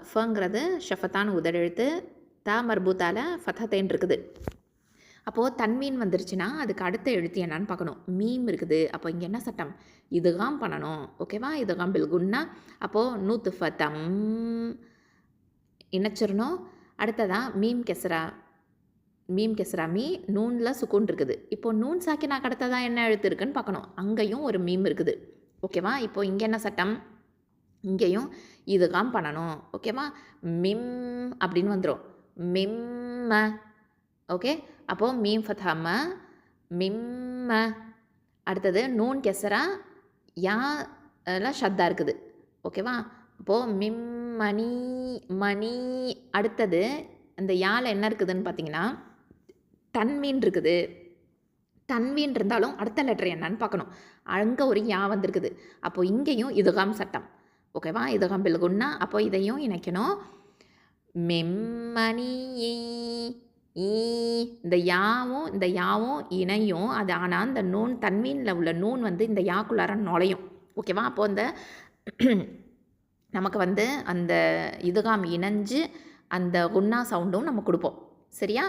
ஃபங்கிறது ஷஃபத்தான் உதடு எழுத்து. தா மர்பூத்தால் ஃபதத்தேன் இருக்குது. அப்போது தன்மீன் வந்துருச்சுன்னா அதுக்கு அடுத்த எழுத்து என்னான்னு பார்க்கணும். மீம் இருக்குது. அப்போ இங்கே என்ன சட்டம்? இதுகாம் பண்ணணும். ஓகேவா, இதுகாம் பில்குன்னா. அப்போது நூத்து ஃபதம் இணைச்சிடணும். அடுத்ததான் மீம் கெசரா, மீம் கெசரா மீ, நூனில் சுக்கூன் இருக்குது. இப்போது நூன் சாக்கினாக்கு அடுத்ததான் என்ன எழுத்து இருக்குன்னு பார்க்கணும். அங்கேயும் ஒரு மீம் இருக்குது. ஓகேவா, இப்போது இங்கே என்ன சட்டம்? இங்கேயும் இதுகாம் பண்ணணும். ஓகேவா, மிம் அப்படின்னு வந்துடும். மிம்ம. ஓகே, அப்போது மீம் ஃபதாம மிம்ம. அடுத்தது நூன் கெசரா யா எல்லாம் ஷத்தா இருக்குது. ஓகேவா, அப்போது மிம் மணி மணி. அடுத்தது அந்த யாவில் என்ன இருக்குதுன்னு பார்த்தீங்கன்னா தன்மீன் இருக்குது. தன்மீன் இருந்தாலும் அடுத்த லெட்டர் என்னன்னு பார்க்கணும். அங்கே ஒரு யா வந்திருக்குது. அப்போது இங்கேயும் இதுகாம் சட்டம். ஓகேவா, இதுகாம் பில்குன்னா. அப்போது இதையும் இணைக்கணும். மெம்மணி இந்த யாவும் இணையும். அது ஆனால் இந்த நூன் தன்மீனில் உள்ள நூன் வந்து இந்த யாக்குள்ளார நுழையும். ஓகேவா, அப்போது அந்த நமக்கு வந்து அந்த இதுகாம் இணைஞ்சு அந்த குன்னா சவுண்டும் நம்ம கொடுப்போம். சரியா,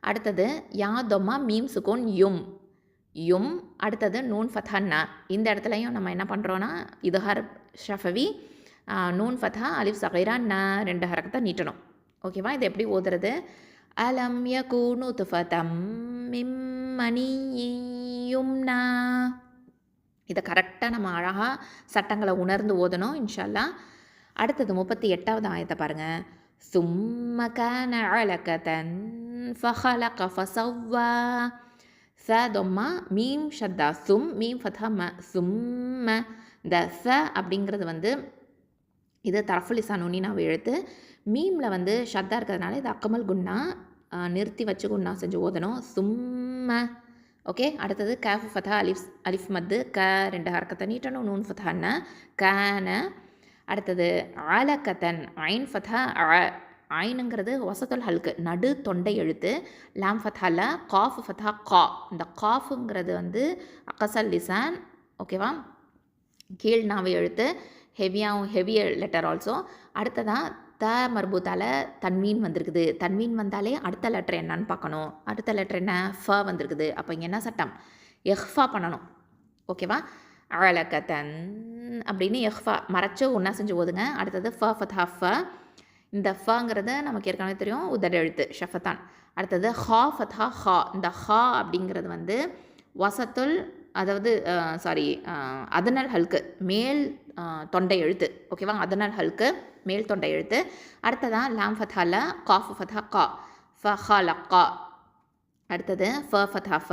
அடுத்தது யா தொம்மா மீம் சுகூன் யும் யும். அடுத்தது நூன் ஃபதா. இந்த இடத்துலையும் நம்ம என்ன பண்ணுறோன்னா இதுஹர் ஷஃபவி, நூன் ஃபதா அலிஃப் சகைரா ந, 2 ஹரக்கத்தை நீட்டணும். ஓகேவா, இது எப்படி ஓதுறது? அலம் யகூனு துஃபதம் மிம் மணியும்னா. இதை கரெக்டாக நம்ம அழகாக சட்டங்களை உணர்ந்து ஓதணும் இன்ஷா அல்லாஹ். அடுத்தது 38வது ஆயத்தை பாருங்கள். சும்ம கான அலகதன் ஃபஹலக ஃபஸவ்வா. ச தொம்மா மீம் ஷத்தா சும், மீம் ஃபதா ம, சும்ம. இந்த ச அப்படிங்கிறது வந்து இது தரஃபுலிசா நுனினாவை எழுத்து. மீமில் வந்து ஷத்தா இருக்கிறதுனால இது அக்கமல் குன்னா, நிறுத்தி வச்சு குன்னா செஞ்சு ஓதணும். சும்ம. ஓகே, அடுத்தது கேஃப் ஃபதா அலிஃப் மத்து க, 2 ஹரக்கத்தை நீட்டணும். நூன் ஃபதான்னா கான. அடுத்தது அலகத்தன் ஐன் ஃபதா ஐனுங்கிறது வசத்துல் ஹல்கு, நடு தொண்டை எழுத்து. லாம் ஃபதால காஃப் ஃபதா கா. இந்த காஃபுங்கிறது வந்து அகசல் லிசான். ஓகேவா, கீழ் நாவை எழுத்து. Heavier letter also. அடுத்ததான் த மர்பூத்தால் தன்மீன் வந்திருக்குது. தன்மீன் வந்தாலே அடுத்த லெட்டர் என்னன்னு பார்க்கணும். அடுத்த லெட்டர் என்ன? ஃப வந்திருக்குது. அப்போ இங்கே என்ன சட்டம்? எஹ்ஃபா பண்ணணும். ஓகேவா, அழகத்தன் அப்படின்னு எஹ்ஃபா மறைச்சு ஒன்றா செஞ்சு ஓதுங்க. அடுத்தது ஃப ஃபதா ஃப. இந்த ஃபங்கிறது நமக்கு ஏற்கனவே தெரியும், உதடு எழுத்து ஷஃபத்தான். அடுத்தது ஹா ஃபதா ஹா. இந்த ஹா அப்படிங்கிறது வந்து வசத்துல், அதாவது அதனல் ஹல்கு, மேல் தொண்டை எழுத்து. ஓகேவா, அதனல் ஹல்கு மேல் தொண்டை எழுத்து. அடுத்ததான் லாம் ஃபதால காஃப் ஃபதா கா, ஃபஹா லக்கா. அடுத்தது ஃப ஃபதா ஃப,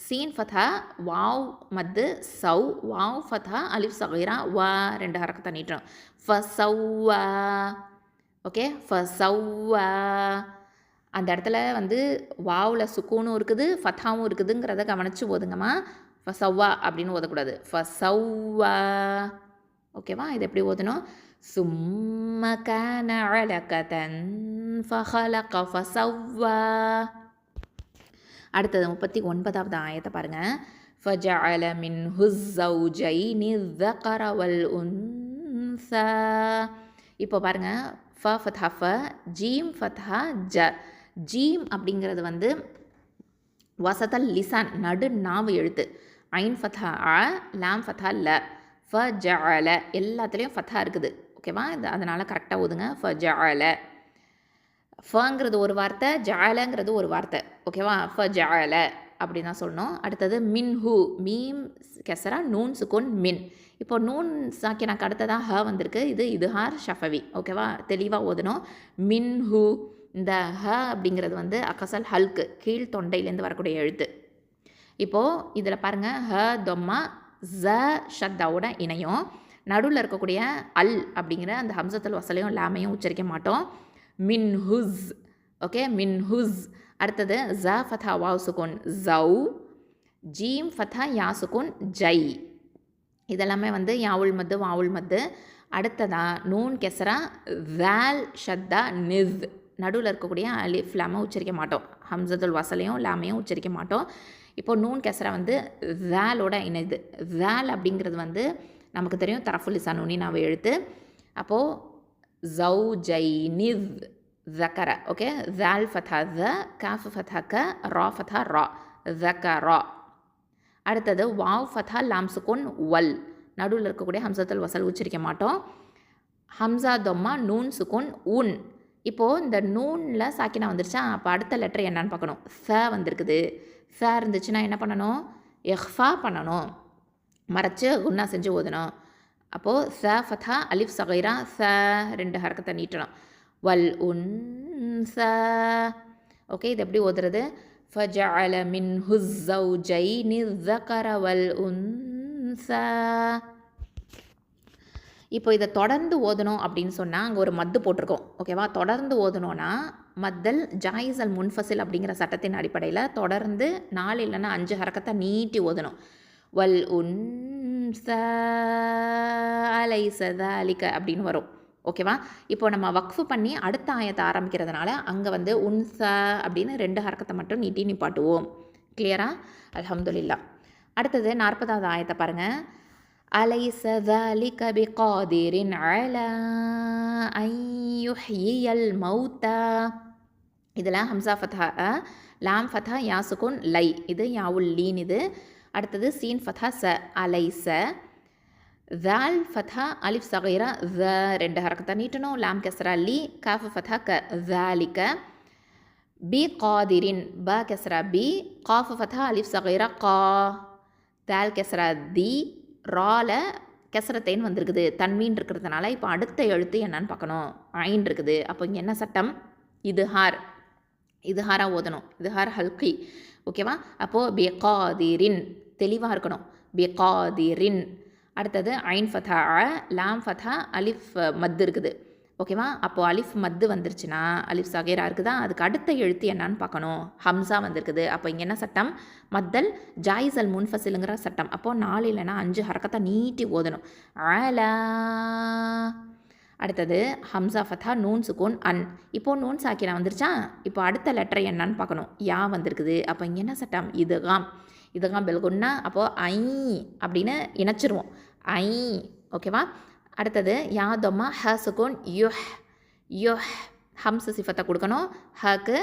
சீன் ஃபதா வாவ் மத்து சௌ, வாவ் ஃபதா அலிஃப் சகீரா வா, 2 ஹரக்கத்தை நீட்டணும். ஃபஸவ்வா. ஓகே, ஃபஸவ்வா. அந்த இடத்துல வந்து வாவில் சுக்கூனும் இருக்குது ஃபத்தாவும் இருக்குதுங்கிறத கவனித்து ஓதுங்கம்மா. ஃபஸவ்வா அப்படின்னு ஓதக்கூடாது. ஃபஸவ்வா. ஓகேவா, இது எப்படி ஓதணும்? சும்ம கான அலகதன் ஃபஹலக ஃபஸவ்வா. அடுத்தது 39வது ஆயத்தை பாருங்கள். ஃபஜஅல மின்ஹு ஸௌஜைனி ذكر والأنثى. இப்போ பாருங்கள், ஃப ஃபதா ஃப, ஜீம் ஃபதா ஜ. ஜீம் அப்படிங்கிறது வந்து வசதல் லிசான், நடு நாவு எழுத்து. ஐன் ஃபதா அ, லாம் ஃபதா ல. ஃபஜஅல எல்லாத்துலேயும் ஃபதா இருக்குது. ஓகேவா, இது அதனால் கரெக்டாக ஓதுங்க. ஃபஜஅல. ஃபங்கிறது ஒரு வார்த்தை, ஜஅலங்கிறது ஒரு வார்த்தை. ஓகேவா, ஃபஜஅல அப்படி தான் சொல்லணும். அடுத்தது மின்ஹு, மீம் கெசரா நூன் சுக்கூன் மின். இப்போ நூன் சாக்கினாக்கு அடுத்ததாக ஹ வந்திருக்கு. இது இதுஹார் ஷஃபவி. ஓகேவா, தெளிவாக ஓதணும். மின்ஹு. இந்த ஹ அப்படிங்கிறது வந்து அகசல் ஹல்கு, கீழ் தொண்டையிலேருந்து வரக்கூடிய எழுத்து. இப்போது இதில் பாருங்கள், ஹ தொம்மா ஜ ஷத்தாவோட இணையும். நடுவில் இருக்கக்கூடிய அல் அப்படிங்கிற அந்த ஹம்சத்துல் வசலையும் லாமையும் உச்சரிக்க மாட்டோம். மின்ஹுஸ். ஓகே, மின்ஹுஸ். அடுத்தது ஜ ஃபதா வாவ் சுக்குன் ஜௌ, ஜீம் ஃபதா யா சுக்குன் ஜை. இதெல்லாமே வந்து யாவுல் மத்து வாவுல் மத்து. அடுத்ததாக நூன் கெசரா வேல் ஷத்தா நிவ், நடுவில் இருக்கக்கூடிய அலிஃப் லாமை உச்சரிக்க மாட்டோம். ஹம்சத்துல் வசலையும் லாமையும் உச்சரிக்க மாட்டோம். இப்போது நூன் கெசரா வந்து வேலோட இணைது. வேல் அப்படிங்கிறது வந்து நமக்கு தெரியும் தரஃபுல் லிசான் நுனினாவை எழுத்து. அப்போது ஜௌ ஜை நிவ் ذكر. ஓகே, வேல் ஃபதா த, காஃப் ஃபதா க, ரா ஃபதா ரா, ذكر. அடுத்தது வாவ் ஃபதா லாம் சுக்குன் வல், நடுவில் இருக்கக்கூடிய ஹம்சத்துல் வசல் உச்சரிக்க மாட்டோம். ஹம்சா தொம்மா நூன் சுக்குன் உன். இப்போது இந்த நூனில் சாக்கினா வந்துருச்சா, அப்போ அடுத்த லெட்டர் என்னன்னு பார்க்கணும். ச வந்திருக்குது. ச இருந்துச்சுன்னா என்ன பண்ணணும், எஹ்ஃபா பண்ணணும், மறைச்சு குன்னா செஞ்சு ஓதணும். அப்போது ச ஃபதா அலிஃப் சகைரா ச, 2 ஹரக்கத்தை நீட்டணும். வல் உன் ச. ஓகே, இது எப்படி ஓதுறது, فجعل منه الزوجين الذكر والأنثى. இப்போ இதை தொடர்ந்து ஓதணும் அப்படின்னு சொன்னால் அங்கே ஒரு மத்து போட்டிருக்கோம். ஓகேவா, தொடர்ந்து ஓதணும்னா மத்தல் ஜாயிஸ் அல் முன்ஃபசில் அப்படிங்கிற சட்டத்தின் அடிப்படையில் தொடர்ந்து 4 இல்லைன்னா 5 ஹரக்கத்தை நீட்டி ஓதணும். வல் உன்ச அலைஸ ذلك அப்படின்னு வரும். ஓகேவா, இப்போ நம்ம வக்ஃபு பண்ணி அடுத்த ஆயத்தை ஆரம்பிக்கிறதுனால அங்கே வந்து உன்ச அப்படின்னு 2 ஹரக்கத்தை மட்டும் நீட்டி நிப்பாட்டுவோம். கிளியரா? அல்ஹம்துலில்லா. அடுத்தது 40வது ஆயத்தை பாருங்கள். அலைஸ ذلك بقادر على أن يحيي الموتى. இதில் ஹம்சா ஃபதா லாம் ஃபதா யா சுக்குன் லை, இது யாவுல் லீன். இது அடுத்தது சீன் ஃபதா ச அலைஸ, ذال ஃபதா அலிஃப் சகைரா த, 2 ஹரக்கத்தை நீட்டணும். லாம் கெஸ்ரா லி, காஃப் ஃபதா க ذلك. பி காதிரின், ப கெஸ்ரா பி, காஃப் ஃபதா அலிஃப் சகைரா கா, தால் கெஸ்ரா தி, ரால கெசரத்தைன்னு வந்திருக்குது, தன்மீன் இருக்கிறதுனால இப்போ அடுத்த எழுத்து என்னன்னு பார்க்கணும். ஐன் இருக்குது. அப்போ இங்கே என்ன சட்டம், இதுஹார், இதுஹாராக ஓதணும். இதுஹார் ஹல்கி. ஓகேவா, அப்போது பெகாதிரின் தெளிவாக இருக்கணும். பெகாதிரின். அடுத்தது ஐன் ஃபதா லாம் ஃபதா அலிஃப் மத்து இருக்குது. ஓகேவா, அப்போது அலிஃப் மத்து வந்துருச்சுன்னா அலிஃப் சகேரா இருக்குதா, அதுக்கு அடுத்த எழுத்து என்னான்னு பார்க்கணும். ஹம்சா வந்திருக்குது. அப்போ இங்கே என்ன சட்டம், மத்தல் ஜாயிஸ் அல் முன்ஃபசிலுங்கிற சட்டம். அப்போது 4 இல்லைன்னா 5 ஹரக்கத்தை நீட்டி ஓதணும். ஆலா. அடுத்தது ஹம்சா ஃபதா நூன் சுக்குன் அன். இப்போது நூன் சாக்கினா வந்துருச்சா, இப்போ அடுத்த லெட்டர் என்னன்னு பார்க்கணும். யா வந்திருக்குது. அப்போ இங்கே என்ன சட்டம், இதுகாம். இதுகாம் பெல்குன்னா அப்போது ஐ அப்படின்னு இணைச்சிருவோம். ஐ. ஓகேவா, அடுத்தது யா தொம்மா ஹ சுக்குன் யுஹ், யுஹ் ஹம்ஸ் சிஃபத்தை கொடுக்கணும் ஹக்கு.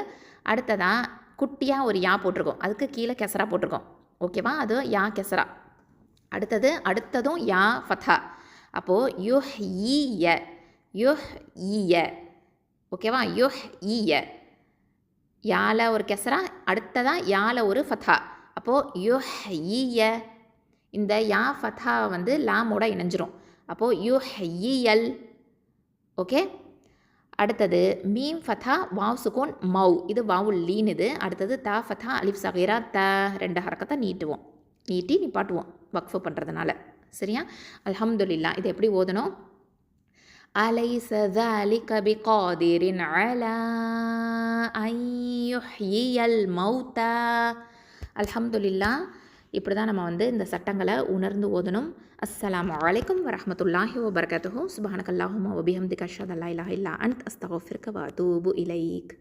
அடுத்ததான் குட்டியாக ஒரு யா போட்டிருக்கோம், அதுக்கு கீழே கெசரா போட்டிருக்கோம். ஓகேவா, அது யா கெசரா. அடுத்ததும் யா ஃபதா. அப்போது யுஹ் ஈய, யுஹ் ஈய. ஓகேவா, யுஹ் ஈய, யால ஒரு கெசரா, அடுத்ததான் யால ஒரு ஃபதா. அப்போது யுஹ் ஈய. இந்த யா ஃபதா வந்து லாமோட இணைஞ்சிரும். அப்போது யுஹ்யியல். ஓகே, அடுத்தது மீம் ஃபதா வாவ் சுக்குன் மௌ, இது வாவுல் லீன். இது அடுத்தது தா ஃபதா அலிஃப் சகீரா த, 2 ஹரக்கத்தை நீட்டுவோம், நீட்டி நிப்பாட்டுவோம் வக்ஃபு பண்ணுறதுனால. சரியா? அல்ஹம்துலில்லா. இது எப்படி ஓதணும், அலைஸ ذلك بقادر على أن يحيي الموتى. அல்ஹம்துலில்லா. இப்படி தான் நம்ம வந்து இந்த சட்டங்களை உணர்ந்து ஓதணும். அஸ்ஸலாமு அலைக்கும் வரஹ்மத்துல்லாஹி வபரகாத்துஹு. சுப்ஹானக்கல்லாஹும்ம வபிஹம்திக அஷ்ஹது அல்லா இலாஹா இல்லா அன்த அஸ்தக்ஃபிருக வ அதூபு இலைக்.